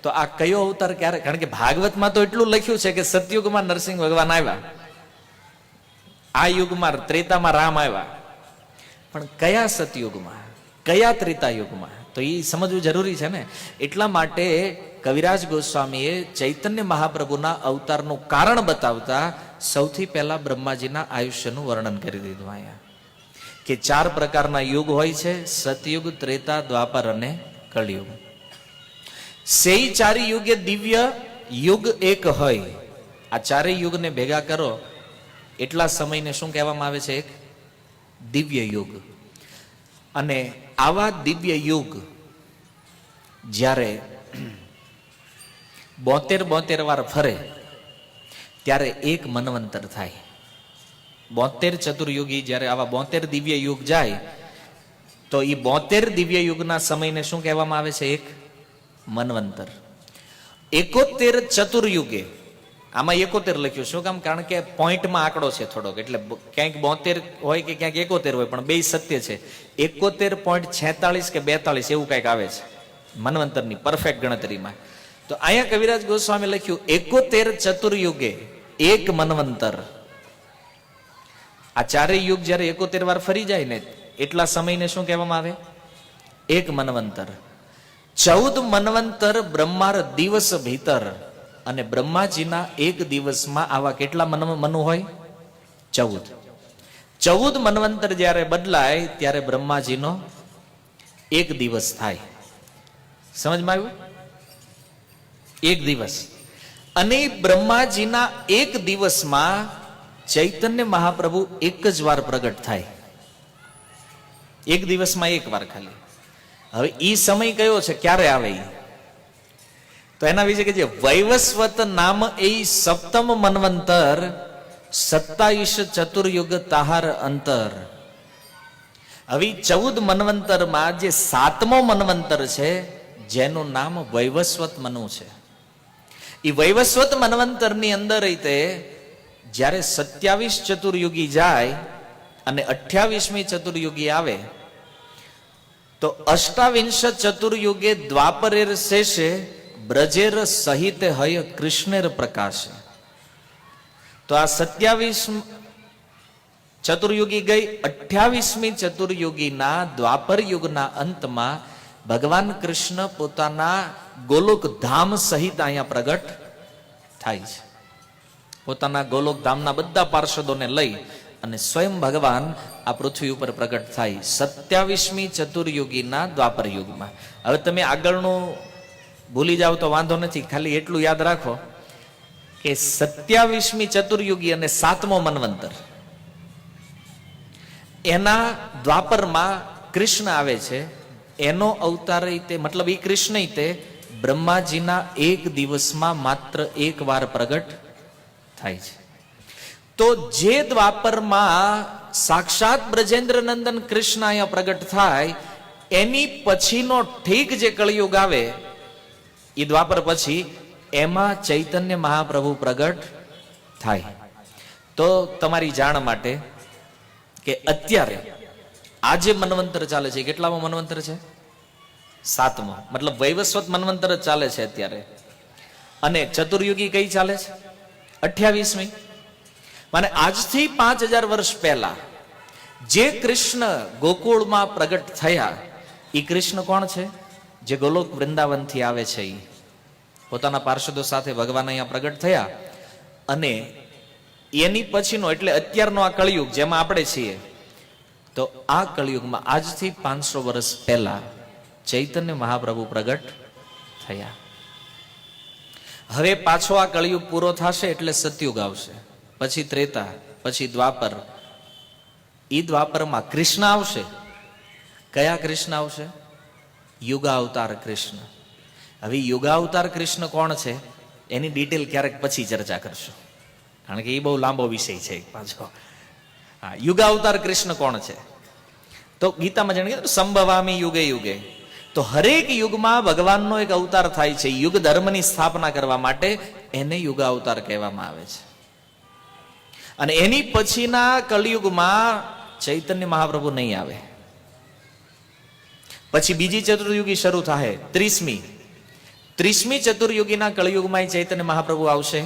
તો આ કયો અવતાર ક્યારે? કારણ કે ભાગવતમાં તો એટલું લખ્યું છે કે સતયુગમાં નરસિંહ ભગવાન આવ્યા, આ યુગમાં ત્રેતામાં રામ આવ્યા, પણ કયા સતયુગમાં, કયા ત્રેતા યુગમાં, તો એ સમજવું જરૂરી છે ને. એટલા માટે કવિરાજ ગોસ્વામીએ ચૈતન્ય મહાપ્રભુના અવતારનું કારણ બતાવતા સૌથી પહેલા બ્રહ્માજીના આયુષ્યનું વર્ણન કરી દીધું અહીંયા કે 4 પ્રકારના યુગ હોય છે: સતયુગ, ત્રેતા, દ્વાપર અને કળિયુગ. સેઈ 4 યુગે દિવ્ય યુગ એક હોય. આ 4 યુગને ભેગા કરો એટલા સમયને શું કહેવામાં આવે છે? એક દિવ્ય યુગ. અને આવા દિવ્ય યુગ જ્યારે 72 વાર ફરે ત્યારે એક મન્વંતર થાય. 72 ચતુર્યુગી જ્યારે આવા 72 દિવ્ય યુગ જાય તો એ 72 દિવ્ય યુગના સમયને શું કહેવામાં આવે છે? એક મન્વંતર. 71 ચતુર્યુગે, આમાં 71 લખ્યું શું કામ? કારણ કે પોઈન્ટમાં આંકડો છે થોડોક, એટલે ક્યાંક 72 હોય કે ક્યાંક 71 હોય, પણ બે સત્ય છે. 71.46 કે 42 એવું કઈક આવે છે મન્વંતરની પરફેક્ટ ગણતરીમાં. તો અહીંયા કવિરાજ ગોસ્વામી લખ્યું 71 ચતુર્યુગે એક મન્વંતર. આ 4 યુગ જયારે 71 વાર ફરી જાય ને એટલા સમયને શું કહેવામાં આવે? એક મન્વંતર. 14 મન્વંતર બ્રહ્માર દિવસ ભીતર. અને બ્રહ્માજીના એક દિવસમાં આવા કેટલા મનુ હોય? 14 મન્વંતર જ્યારે બદલાય ત્યારે બ્રહ્માજીનો એક દિવસ થાય. સમજમાં આવ્યું? એક દિવસ. અને બ્રહ્માજીના એક દિવસમાં ચૈતન્ય મહાપ્રભુ એક જ વાર પ્રગટ થાય. એક દિવસમાં એક વાર ખાલી. હવે ઈ સમય કયો છે? ક્યારે આવે? તો એના વિશે કે જે વૈવસ્વત નામ એ સપ્તમ મન્વંતર 27 ચતુર્યુગ તાહાર અંતર. હવે 14 મન્વંતરમાં જે 7મો મન્વંતર છે જેનું નામ વૈવસ્વત મનુ છે. એ વૈવસ્વત મન્વંતરની અંદર રીતે જ્યારે 27 ચતુર્યુગી જાય અને 28મી ચતુર્યુગી આવે તો 28 ચતુર્યુગે દ્વાપરેર શેષે બ્રજેર સહિત હય કૃષ્ણેર પ્રકાશ. તો આ 27 ચતુર્યુગી ગઈ. 28મી ચતુર્યુગીના દ્વાપર યુગના અંતમાં ભગવાન કૃષ્ણ પોતાના ગોલોક ધામ સહિત અહીંયા પ્રગટ થાય છે. પોતાના ગોલોક ધામના બધા પાર્ષદોને લઈ અને સ્વયં ભગવાન આ પૃથ્વી ઉપર પ્રગટ થાય 27મી ચતુર્યુગીના દ્વાપર યુગમાં. હવે તમે આગળનું ભૂલી જાવ તો વાંધો નથી, ખાલી એટલું યાદ રાખો કે 27મી ચતુર્યુગી અને 7મો મન્વંતર, એના દ્વાપરમાં કૃષ્ણ આવે છે. એનો અવતાર તે મતલબ એ કૃષ્ણ તે બ્રહ્માજીના એક દિવસમાં માત્ર એક વાર પ્રગટ થાય છે. તો જે દ્વાપરમાં સાક્ષાત બ્રજેન્દ્ર નંદન કૃષ્ણ અહીંયા પ્રગટ થાય, એની પછીનો ઠીક જે કળિયુગ આવે એ દ્વાપર પછી, એમાં ચૈતન્ય મહાપ્રભુ પ્રગટ થાય. તો તમારી જાણ માટે કે અત્યારે આ જે મન્વંતર ચાલે છે, કેટલામો મન્વંતર છે? 7મો. મતલબ વૈવસ્વત મન્વંતર જ ચાલે છે અત્યારે. અને ચતુર્યુગી કઈ ચાલે છે? 28મી. માને આજથી 5000 વર્ષ પહેલા જે કૃષ્ણ ગોકુળમાં પ્રગટ થયા, એ કૃષ્ણ કોણ છે? જે ગોલોક વૃંદાવનથી આવે છે. એ પોતાના પાર્ષદો સાથે ભગવાન અહીંયા પ્રગટ થયા. અને એની પછીનો એટલે અત્યારનો આ કળિયુગ જેમાં આપણે છીએ, તો આ કળિયુગમાં આજથી 500 વર્ષ પહેલા ચૈતન્ય મહાપ્રભુ પ્રગટ થયા. હવે પાછો આ કળિયુગ પૂરો થશે એટલે સતયુગ આવશે, પછી ત્રેતા, પછી દ્વાપર. ઈ દ્વાપરમાં કૃષ્ણ આવશે. કયા કૃષ્ણ આવશે? યુગાવતાર કૃષ્ણ. હવે યુગાવતાર કૃષ્ણ કોણ છે એની ડિટેલ ક્યારેક પછી ચર્ચા કરશું, કારણ કે એ બહુ લાંબો વિષય છે પાછો. હા, યુગાવતાર કૃષ્ણ કોણ છે? તો ગીતામાં જાણીએ સંભવામી યુગે યુગે. તો હરેક યુગમાં ભગવાનનો એક અવતાર થાય છે યુગ ધર્મની સ્થાપના કરવા માટે, એને યુગાવતાર કહેવામાં આવે છે. અને એની પછીના કળિયુગમાં ચૈતન્ય મહાપ્રભુ નહીં આવે. પછી બીજી ચતુર્યુગી શરૂ થાય, 30મી ચતુર્યુગીના કળિયુગમાં ચૈતન્ય મહાપ્રભુ આવશે.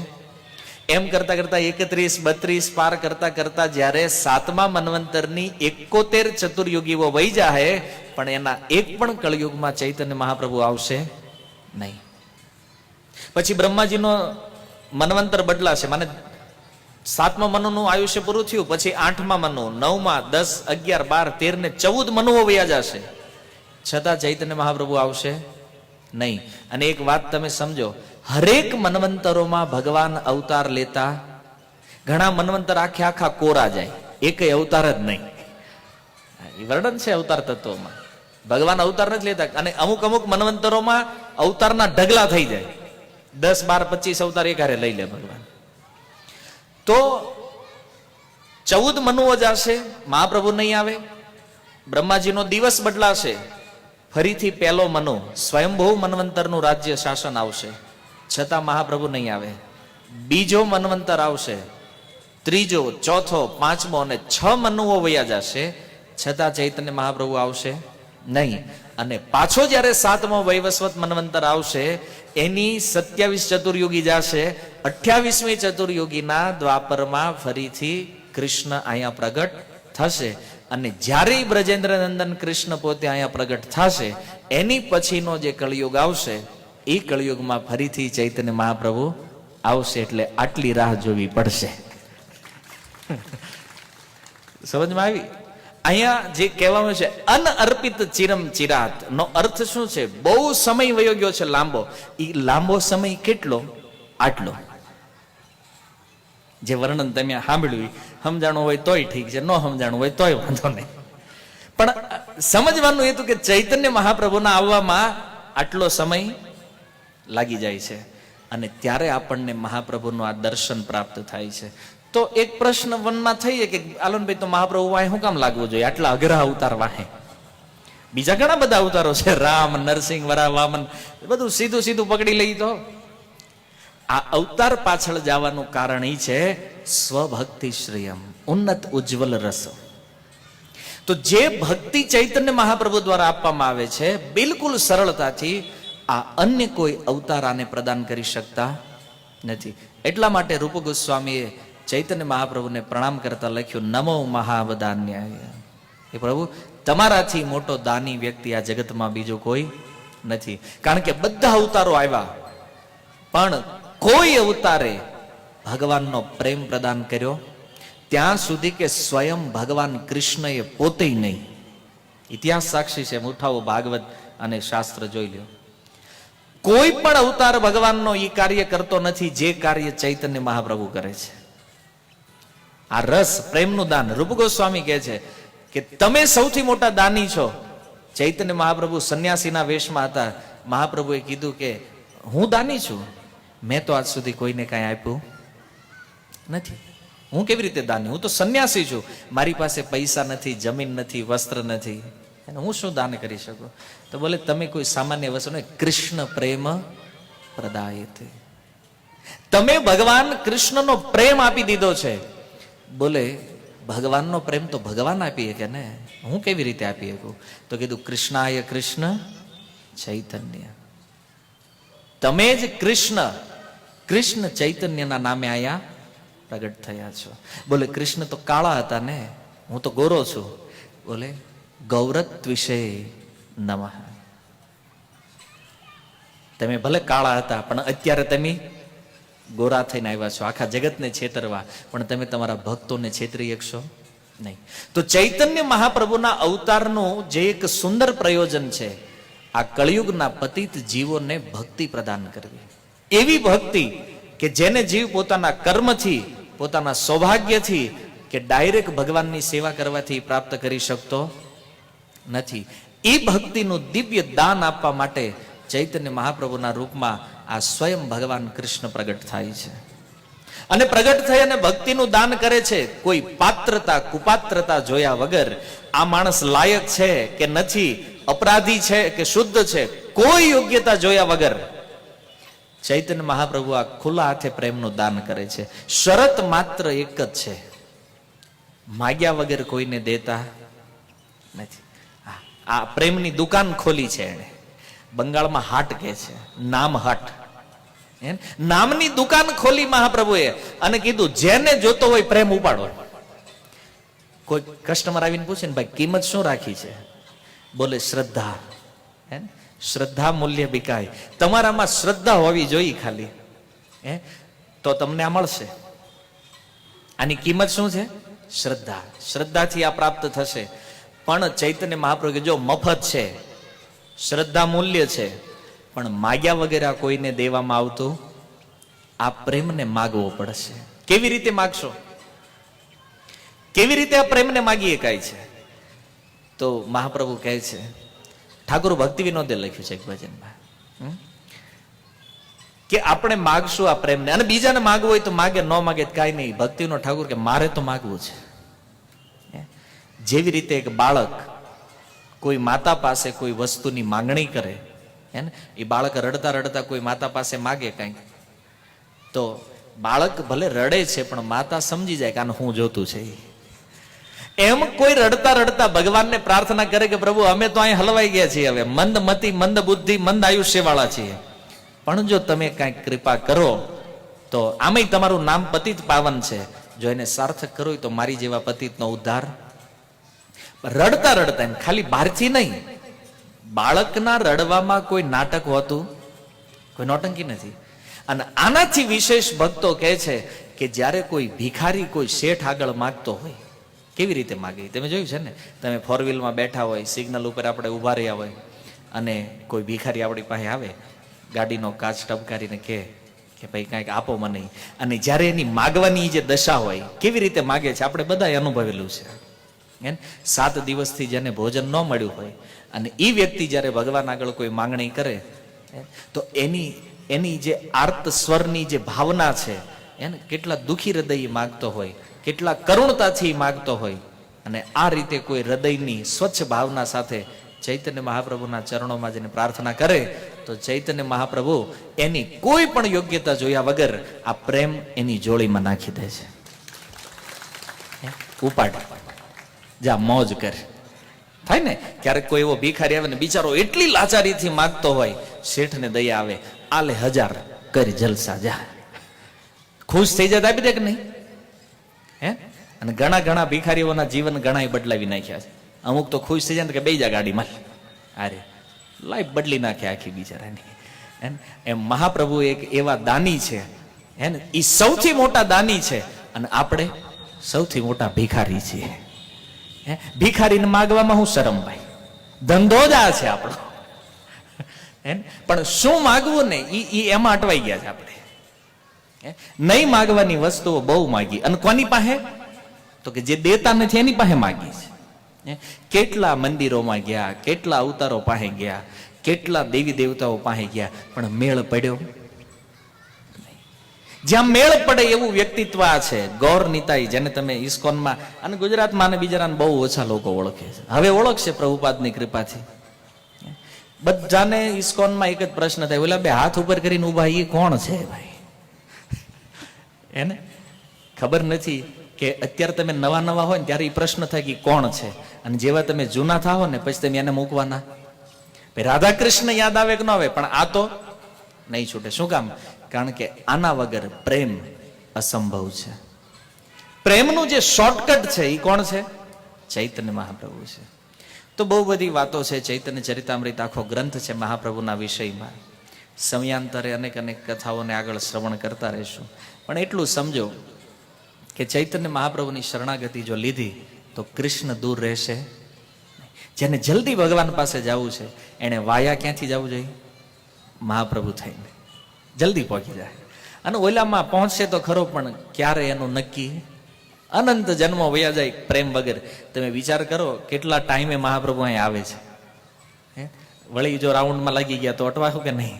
એમ કરતા કરતા 31, 32 પાર કરતા કરતા જ્યારે 7મા મન્વંતરની 71 ચતુર્યુગીઓ વહી જાય, પણ એના એક પણ કળિયુગમાં ચૈતન્ય મહાપ્રભુ આવશે નહીં. પછી બ્રહ્માજીનો મન્વંતર બદલાશે. માને 7મા મનુનું આયુષ્ય પૂરું થયું, પછી 8મા મનુ, 9મા, 10, 11, 12, 13 ને 14 મનુઓ વયા જશે, છતાં ચૈતન્ય મહાપ્રભુ આવશે નહીં. અને એક વાત તમે સમજો, હરેક મન્વંતરોમાં ભગવાન અવતાર લેતા, ઘણા મન્વંતર આખા કોરા જાય, એક અવતાર જ નહીં. એ વર્ણન છે અવતાર તત્વોમાં. ભગવાન અવતાર નથી લેતા. અને અમુક મન્વંતરોમાં અવતારના ઢગલા થઈ જાય, 10, 12, 25 અવતાર એકારે લઈ લે ભગવાન. તો 14 મનુઓ જશે, મહાપ્રભુ નહીં આવે. બ્રહ્માજીનો દિવસ બદલાશે, ફરીથી પહેલો મનુ સ્વયંભૂ મન્વંતરનું રાજ્ય શાસન આવશે, છતાં મહાપ્રભુ નહીં આવે. બીજો મન્વંતર આવશે, ત્રીજો, ચોથો, 5મો અને 6 મનુઓ વયા જશે, છતાં ચૈતન્ય મહાપ્રભુ આવશે નહીં. અને પાછો જ્યારે 7મો વૈવસ્વત મન્વંતર આવશે, એની 27 ચતુર્યુગી જશે. 28મી ચતુર્યુગીના દ્વાપરમાં ફરીથી કૃષ્ણ અહીંયા પ્રગટ થશે. અને જ્યારે બ્રજેન્દ્ર નંદન કૃષ્ણ પોતે અહીંયા પ્રગટ થશે, એની પછીનો જે કળિયુગ આવશે, એ કળિયુગમાં ફરીથી ચૈતન્ય મહાપ્રભુ આવશે. એટલે આટલી રાહ જોવી પડશે. સમજમાં આવી? અહીંયા જે કહેવામાં છે અનઅર્પિત ચિરમ ચિરાત નો અર્થ શું છે? બહુ સમય વયો ગયો છે લાંબો. એ લાંબો સમય કેટલો? આટલો. જે વર્ણન તમે સાંભળ્યું, સમજાણું હોય તોય ઠીક છે, ન સમજાણું હોય તોય વાંધો નહીં. પણ સમજવાનું એ હતું કે ચૈતન્ય મહાપ્રભુના આવવામાં આટલો સમય લાગી જાય છે. અને ત્યારે આપણને મહાપ્રભુનું આ દર્શન પ્રાપ્ત થાય છે. તો એક પ્રશ્ન વનમાં થઈએ કે આલનભાઈ, તો મહાપ્રભુ વાહે શું કામ લાગવું જોઈએ? આટલા અઘરા અવતાર વાહે બીજા ઘણા બધા અવતારો છે, રામ, નરસિંહ, વરા, વામન, બધું સીધું પકડી લઈ. તો આ અવતાર પાછળ જવાનું કારણ એ છે સ્વભક્તિ શ્રેયમ ઉન્નત ઉજ્જવલ રસ. તો જે ભક્તિ ચૈતન્ય મહાપ્રભુ દ્વારા આપવામાં આવે છે, બિલકુલ સરળતાથી આ અન્ય કોઈ અવતાર આને પ્રદાન કરી શકતા નથી. એટલા માટે રૂપ ગોસ્વામીએ ચૈતન્ય મહાપ્રભુને પ્રણામ કરતા લખ્યું, નમો મહાવદાન્યાય. એ પ્રભુ તમારાથી મોટો દાની વ્યક્તિ આ જગતમાં બીજો કોઈ નથી. કારણ કે બધા અવતારો આવ્યા, પણ કોઈ અવતારે ભગવાનનો પ્રેમ પ્રદાન કર્યો ત્યાં સુધી કે સ્વયં ભગવાન કૃષ્ણએ પોતે નહીં. ઇતિહાસ સાક્ષી છે, ઉઠાવો ભાગવત અને શાસ્ત્ર જોઈ લ્યો. કોઈ પણ અવતાર ભગવાનનો એ કાર્ય કરતો નથી જે કાર્ય ચૈતન્ય મહાપ્રભુ કરે છે. આ રસ, પ્રેમનું દાન. રૂપ ગોસ્વામી કહે છે કે તમે સૌથી મોટા દાની છો. ચૈતન્ય મહાપ્રભુ સંન્યાસીના વેશમાં હતા. મહાપ્રભુએ કીધું કે હું દાની છું, મેં તો આજ સુધી કોઈને કાંઈ આપ્યું નથી. હું કેવી રીતે દાની? હું તો સંન્યાસી છું, મારી પાસે પૈસા નથી, જમીન નથી, વસ્ત્ર નથી, હું શું દાન કરી શકું? તો બોલે તમે કોઈ સામાન્ય વસ્તુ નહીં, કૃષ્ણ પ્રેમ પ્રદાયતે. તમે ભગવાન કૃષ્ણનો પ્રેમ આપી દીધો છે. બોલે ભગવાનનો પ્રેમ તો ભગવાન આપીએ કે ને, હું કેવી રીતે આપી શકું? તો કીધું કૃષ્ણાય કૃષ્ણ ચૈતન્ય. તમે જ કૃષ્ણ, કૃષ્ણ ચૈતન્યના નામે આયા પ્રગટ થયા છો. બોલે કૃષ્ણ તો કાળા હતા ને, હું તો ગોરો છું. બોલે ગૌરત વિશે નમઃ. તમે ભલે કાળા હતા પણ અત્યારે તમે ગોરા થઈને આવ્યા છો, આખા જગતને છેતરવા, પણ તમે તમારા ભક્તોને છેતરી શકશો નહીં. તો ચૈતન્ય મહાપ્રભુના અવતારનું જે એક સુંદર પ્રયોજન છે, આ કળિયુગના પતિત જીવોને ભક્તિ પ્રદાન કરવી. એવી ભક્તિ કે જેને જીવ પોતાના કર્મથી, પોતાના સૌભાગ્યથી કે ડાયરેક્ટ ભગવાનની સેવા કરવાથી પ્રાપ્ત કરી શકતો નથી. એ ભક્તિનું દિવ્ય દાન આપવા માટે ચૈતન્ય મહાપ્રભુના રૂપમાં આ સ્વયં ભગવાન કૃષ્ણ પ્રગટ થાય છે. અને પ્રગટ થઈ અને ભક્તિનું દાન કરે છે. કોઈ પાત્રતા કુપાત્રતા જોયા વગર આ માણસ લાયક છે કે નથી, અપરાધી છે કે શુદ્ધ છે, કોઈ યોગ્યતા જોયા વગર ચૈતન્ય મહાપ્રભુ આ ખુલ્લા હાથે પ્રેમનું દાન કરે છે. શરત માત્ર એક જ છે, માગ્યા વગર કોઈને દેતા નથી. આ પ્રેમની દુકાન ખોલી છે એને, બંગાળમાં હાટ કહે છે, નામ હાટ. નામની દુકાન ખોલી મહાપ્રભુએ અને કીધું જેને જોતો હોય પ્રેમ ઉપાડો. કોઈ કસ્ટમર આવીને પૂછે ને ભાઈ કિંમત શું રાખી છે? બોલે શ્રદ્ધા. શ્રદ્ધા મૂલ્ય બિકાય. તમારામાં શ્રદ્ધા હોવી જોઈએ ખાલી, તો તમને આ મળશે. આની કિંમત શું છે? શ્રદ્ધા. શ્રદ્ધાથી આ પ્રાપ્ત થશે. પણ ચૈતન્ય મહાપ્રભુ જો મફત છે, શ્રદ્ધા મૂલ્ય છે, પણ માગ્યા વગર આ કોઈને દેવામાં આવતું, આ પ્રેમને માગવો પડશે. કેવી રીતે માગશો? કેવી રીતે આ પ્રેમને માગી શકાય છે? તો મહાપ્રભુ કહે છે, ઠાકોર ભક્તિ વિનોદે લખ્યું છે એક ભજનમાં કે આપણે માગશું આ પ્રેમને, અને બીજાને માગવું હોય તો માગે, ન માગે કાંઈ નહીં. ભક્તિનો ઠાકોર કે મારે તો માગવું છે. જેવી રીતે એક બાળક કોઈ માતા પાસે કોઈ વસ્તુની માંગણી કરે, એ બાળક રડતા રડતા કોઈ માતા પાસે માગે કંઈક, તો બાળક ભલે રડે છે પણ માતા સમજી જાય કે આને હું જોતું છે. એમ કોઈ રડતા રડતા ભગવાનને પ્રાર્થના કરે કે પ્રભુ અમે તો અહીં હલવાઈ ગયા છીએ, હવે મંદ મતિ, મંદ બુદ્ધિ, મંદ આયુષ્ય વાળા છીએ, પણ જો તમે કઈક કૃપા કરો તો આમાંય તમારું નામ પતિત પાવન છે, જો એને સાર્થક કરો તો મારી જેવા પતિતનો ઉદ્ધાર. રડતા રડતા એમ ખાલી બહારથી નહીં, બાળકના રડવામાં કોઈ નાટક હોતું, કોઈ નોટંકી નથી. અને આનાથી વિશેષ ભક્તો કહે છે કે જ્યારે કોઈ ભિખારી કોઈ શેઠ આગળ માગતો હોય, કેવી રીતે માગે તમે જોયું છે ને? તમે ફોર વ્હીલમાં બેઠા હોય, સિગ્નલ ઉપર આપણે ઉભા રહ્યા હોય, અને કોઈ ભિખારી આપણી પાસે આવે, ગાડીનો કાચ ટપકારીને કહે કે ભાઈ કાંઈક આપો મને, અને જ્યારે એની માગવાની જે દશા હોય કેવી રીતે માગે છે આપણે બધા અનુભવેલું છે. 7 દિવસથી જેને ભોજન ન મળ્યું હોય અને એ વ્યક્તિ જ્યારે ભગવાન આગળ કોઈ માંગણી કરે તો એની જે આર્ત સ્વરની જે ભાવના છે, એને કેટલા દુઃખી હૃદય માગતો હોય, કેટલા કરુણતાથી માગતો હોય, અને આ રીતે કોઈ હૃદયની સ્વચ્છ ભાવના સાથે ચૈતન્ય મહાપ્રભુના ચરણોમાં જઈને પ્રાર્થના કરે તો ચૈતન્ય મહાપ્રભુ એની કોઈ પણ યોગ્યતા જોયા વગર આ પ્રેમ એની જોડીમાં નાખી દે છે. ઉપાડ જા મોજ કર. થાય ને ક્યારેક કોઈ એવો ભિખારી આવે ને બિચારો એટલી લાચારીથી માગતો હોય, શેઠને દયા આવે, આલે 1000 કરી જલસા જા, ખુશ થઈ જાય આપી દે કે નહીં? અને ઘણા ભિખારીઓના જીવન ઘણા બદલાવી નાખ્યા છે. અમુક તો ખુશ થઈ જાય ને કે બે જા ગાડીમાં, અરે લાઈફ બદલી નાખે આખી બિચારાની. એમ મહાપ્રભુ એક એવા દાની છે, હે ને, એ સૌથી મોટા દાની છે અને આપણે સૌથી મોટા ભિખારી છીએ. ભિખારીને માગવામાં શું શરમ ભાઈ, ધંધો જ આ છે આપણો. પણ શું માગવું ને ઈ એમાં અટવાઈ ગયા છે આપણે. નહીં માગવાની વસ્તુઓ બહુ માગી, અને કોની પાસે? તો કે જે દેતા નથી એની પાસે માગી છે. કેટલા મંદિરોમાં ગયા, કેટલા અવતારો પાસે ગયા, કેટલા દેવી દેવતાઓ પાસે ગયા, પણ મેળ પડ્યો. જ્યાં મેળ પડે એવું વ્યક્તિત્વ આ છે ગૌર નિતાઈ, જેને તમે ઇસ્કોનમાં અને ગુજરાતમાં અને બીજા બહુ ઓછા લોકો ઓળખે છે. હવે ઓળખશે પ્રભુપાદની કૃપાથી. બધાને ઇસ્કોનમાં એક જ પ્રશ્ન થાય, ઓલા બે હાથ ઉપર કરીને ઉભા એ કોણ છે ભાઈ? એને ખબર નથી કે અત્યારે તમે નવા નવા હોય ને ત્યારે એ પ્રશ્ન થાય કે કોણ છે, અને જેવા તમે જૂના થાઓ ને પછી તમે એને મૂકવાના. રાધા કૃષ્ણ યાદ આવે કે ન આવે, પણ આ તો નહીં છૂટે. શું કામ? કારણ કે આના વગર પ્રેમ અસંભવ છે. પ્રેમનું જે શોર્ટકટ છે એ કોણ છે? ચૈતન્ય મહાપ્રભુ છે. તો બહુ બધી વાતો છે. ચૈતન્ય ચરિતામૃત આખો ગ્રંથ છે મહાપ્રભુના વિષયમાં. સમયાંતરે અનેક અનેક કથાઓને આગળ શ્રવણ કરતા રહીશું. પણ એટલું સમજો કે ચૈતન્ય મહાપ્રભુની શરણાગતિ જો લીધી તો કૃષ્ણ દૂર રહેશે. જેને જલ્દી ભગવાન પાસે જવું છે એને વાયા ક્યાંથી જવું જોઈએ? મહાપ્રભુ થઈને જલ્દી પહોંચી જાય. અને ઓલામાં પહોંચશે તો ખરો, પણ ક્યારે એનું નક્કી? અનંત જન્મો વયા જાય પ્રેમ વગર. તમે વિચાર કરો કેટલા ટાઈમે મહાપ્રભુ અહીં આવે છે. વળી જો રાઉન્ડમાં લાગી ગયા તો અટવાશું કે નહીં?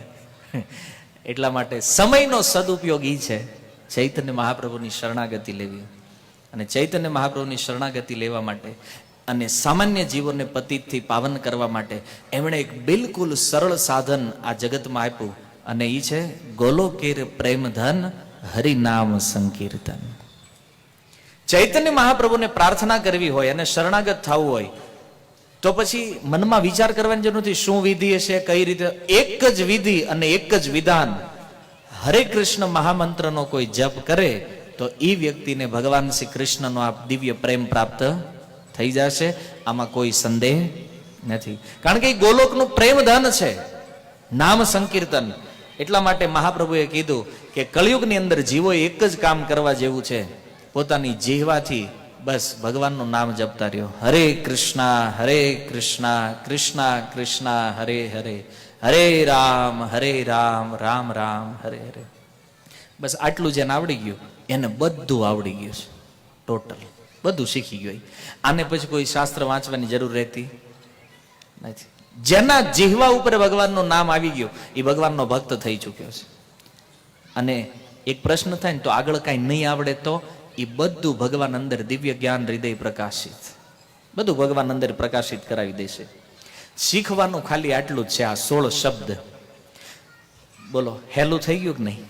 એટલા માટે સમયનો સદુપયોગ ઈ છે ચૈતન્ય મહાપ્રભુની શરણાગતિ લેવી. અને ચૈતન્ય મહાપ્રભુની શરણાગતિ લેવા માટે અને સામાન્ય જીવનને પતિતથી પાવન કરવા માટે એમણે એક બિલકુલ સરળ સાધન આ જગતમાં આપ્યું, અને ઈ છે ગોલોકેર પ્રેમ ધન હરિનામ સંકીર્તન. ચૈતન્ય મહાપ્રભુને પ્રાર્થના કરવી હોય અને શરણાગત થવું હોય તો પછી મનમાં વિચાર કરવાની જરૂર નથી શું વિધિ હશે, કઈ રીતે. એક જ વિધિ અને એક જ વિધાન. હરે કૃષ્ણ મહામંત્રનો કોઈ જપ કરે તો એ વ્યક્તિને ભગવાન શ્રી કૃષ્ણનો આ દિવ્ય પ્રેમ પ્રાપ્ત થઈ જશે. આમાં કોઈ સંદેહ નથી, કારણ કે એ ગોલોકનું પ્રેમ ધન છે, નામ સંકીર્તન. એટલા માટે મહાપ્રભુએ કીધું કે કળિયુગની અંદર જીવો એક જ કામ કરવા જેવું છે, પોતાની જીહવાથી બસ ભગવાનનું નામ જપતા રહ્યો. હરે કૃષ્ણ કૃષ્ણ કૃષ્ણ હરે હરે, હરે રામ રામ રામ હરે હરે. બસ આટલું જેને આવડી ગયું એને બધું આવડી ગયું છે, ટોટલ બધું શીખી ગયું. આને પછી કોઈ શાસ્ત્ર વાંચવાની જરૂર રહેતી નથી. જેના જીહવા ઉપર ભગવાનનું નામ આવી ગયું એ ભગવાનનો ભક્ત થઈ ચૂક્યો છે. અને એક પ્રશ્ન થાય ને તો આગળ કાંઈ નહીં આવડે તો એ બધું ભગવાન અંદર દિવ્ય જ્ઞાન હૃદય પ્રકાશિત, બધું ભગવાન અંદર પ્રકાશિત કરાવી દેશે. શીખવાનું ખાલી આટલું જ છે, આ 16 શબ્દ. બોલો હેલું થઈ ગયું કે નહીં?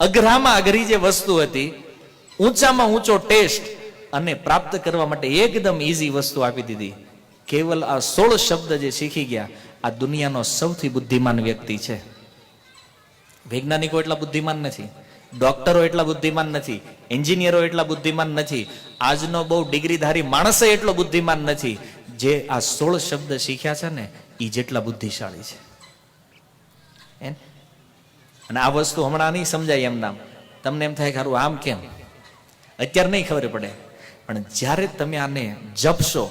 અઘરામાં અઘરી જે વસ્તુ હતી, ઊંચામાં ઊંચો ટેસ્ટ અને પ્રાપ્ત કરવા માટે એકદમ ઈઝી વસ્તુ આપી દીધી. કેવલ આ 16 શબ્દ જે શીખી ગયા, આ દુનિયાનો સૌથી બુદ્ધિમાન વ્યક્તિ છે. વૈજ્ઞાનિકો એટલા બુદ્ધિમાન નથી, ડોક્ટરો એટલા બુદ્ધિમાન નથી, એન્જિનિયરો એટલા બુદ્ધિમાન નથી, આજનો બહુ ડિગ્રીધારી માણસે એટલો બુદ્ધિમાન નથી. જે આ 16 શબ્દ શીખ્યા છે ને એ જેટલા બુદ્ધિશાળી છે. અને આ વસ્તુ હમણાં નહીં સમજાય એમ નામ. તમને એમ થાય કે હારું આમ કેમ, અત્યારે નહીં ખબર પડે, પણ જ્યારે તમે આને જપશો,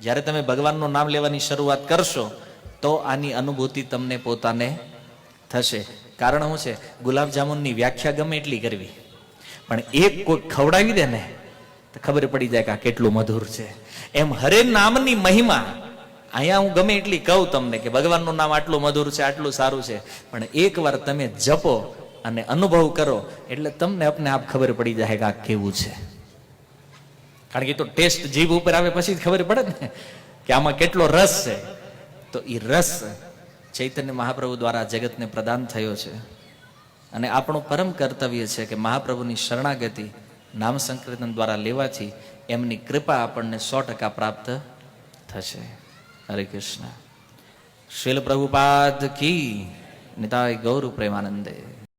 જ્યારે તમે ભગવાનનું નામ લેવાની શરૂઆત કરશો તો આની અનુભૂતિ તમને પોતાને થશે. કારણ શું છે? ગુલાબ જામુનની વ્યાખ્યા ગમે એટલી કરવી, પણ એક કોઈ ખવડાવી દે ને તો ખબર પડી જાય કે આ કેટલું મધુર છે. એમ હરે નામની મહિમા અહીંયા હું ગમે એટલી કહું તમને કે ભગવાનનું નામ આટલું મધુર છે, આટલું સારું છે, પણ એકવાર તમે જપો અને અનુભવ કરો એટલે તમને આપને આપ ખબર પડી જાય કે આ કેવું છે. કારણ કે તો ટેસ્ટ જીભ ઉપર આવે પછી જ ખબર પડે ને કે આમાં કેટલો રસ છે. તો એ રસ ચૈતન્ય મહાપ્રભુ દ્વારા જગતને પ્રદાન થયો છે. અને આપણું પરમ કર્તવ્ય છે કે મહાપ્રભુની શરણાગતિ નામ સંકીર્તન દ્વારા લેવાથી એમની કૃપા આપણને 100% પ્રાપ્ત થશે. હરે કૃષ્ણ. શીલ પ્રભુપાદ કી નિતાય ગૌર પ્રેમાનંદે.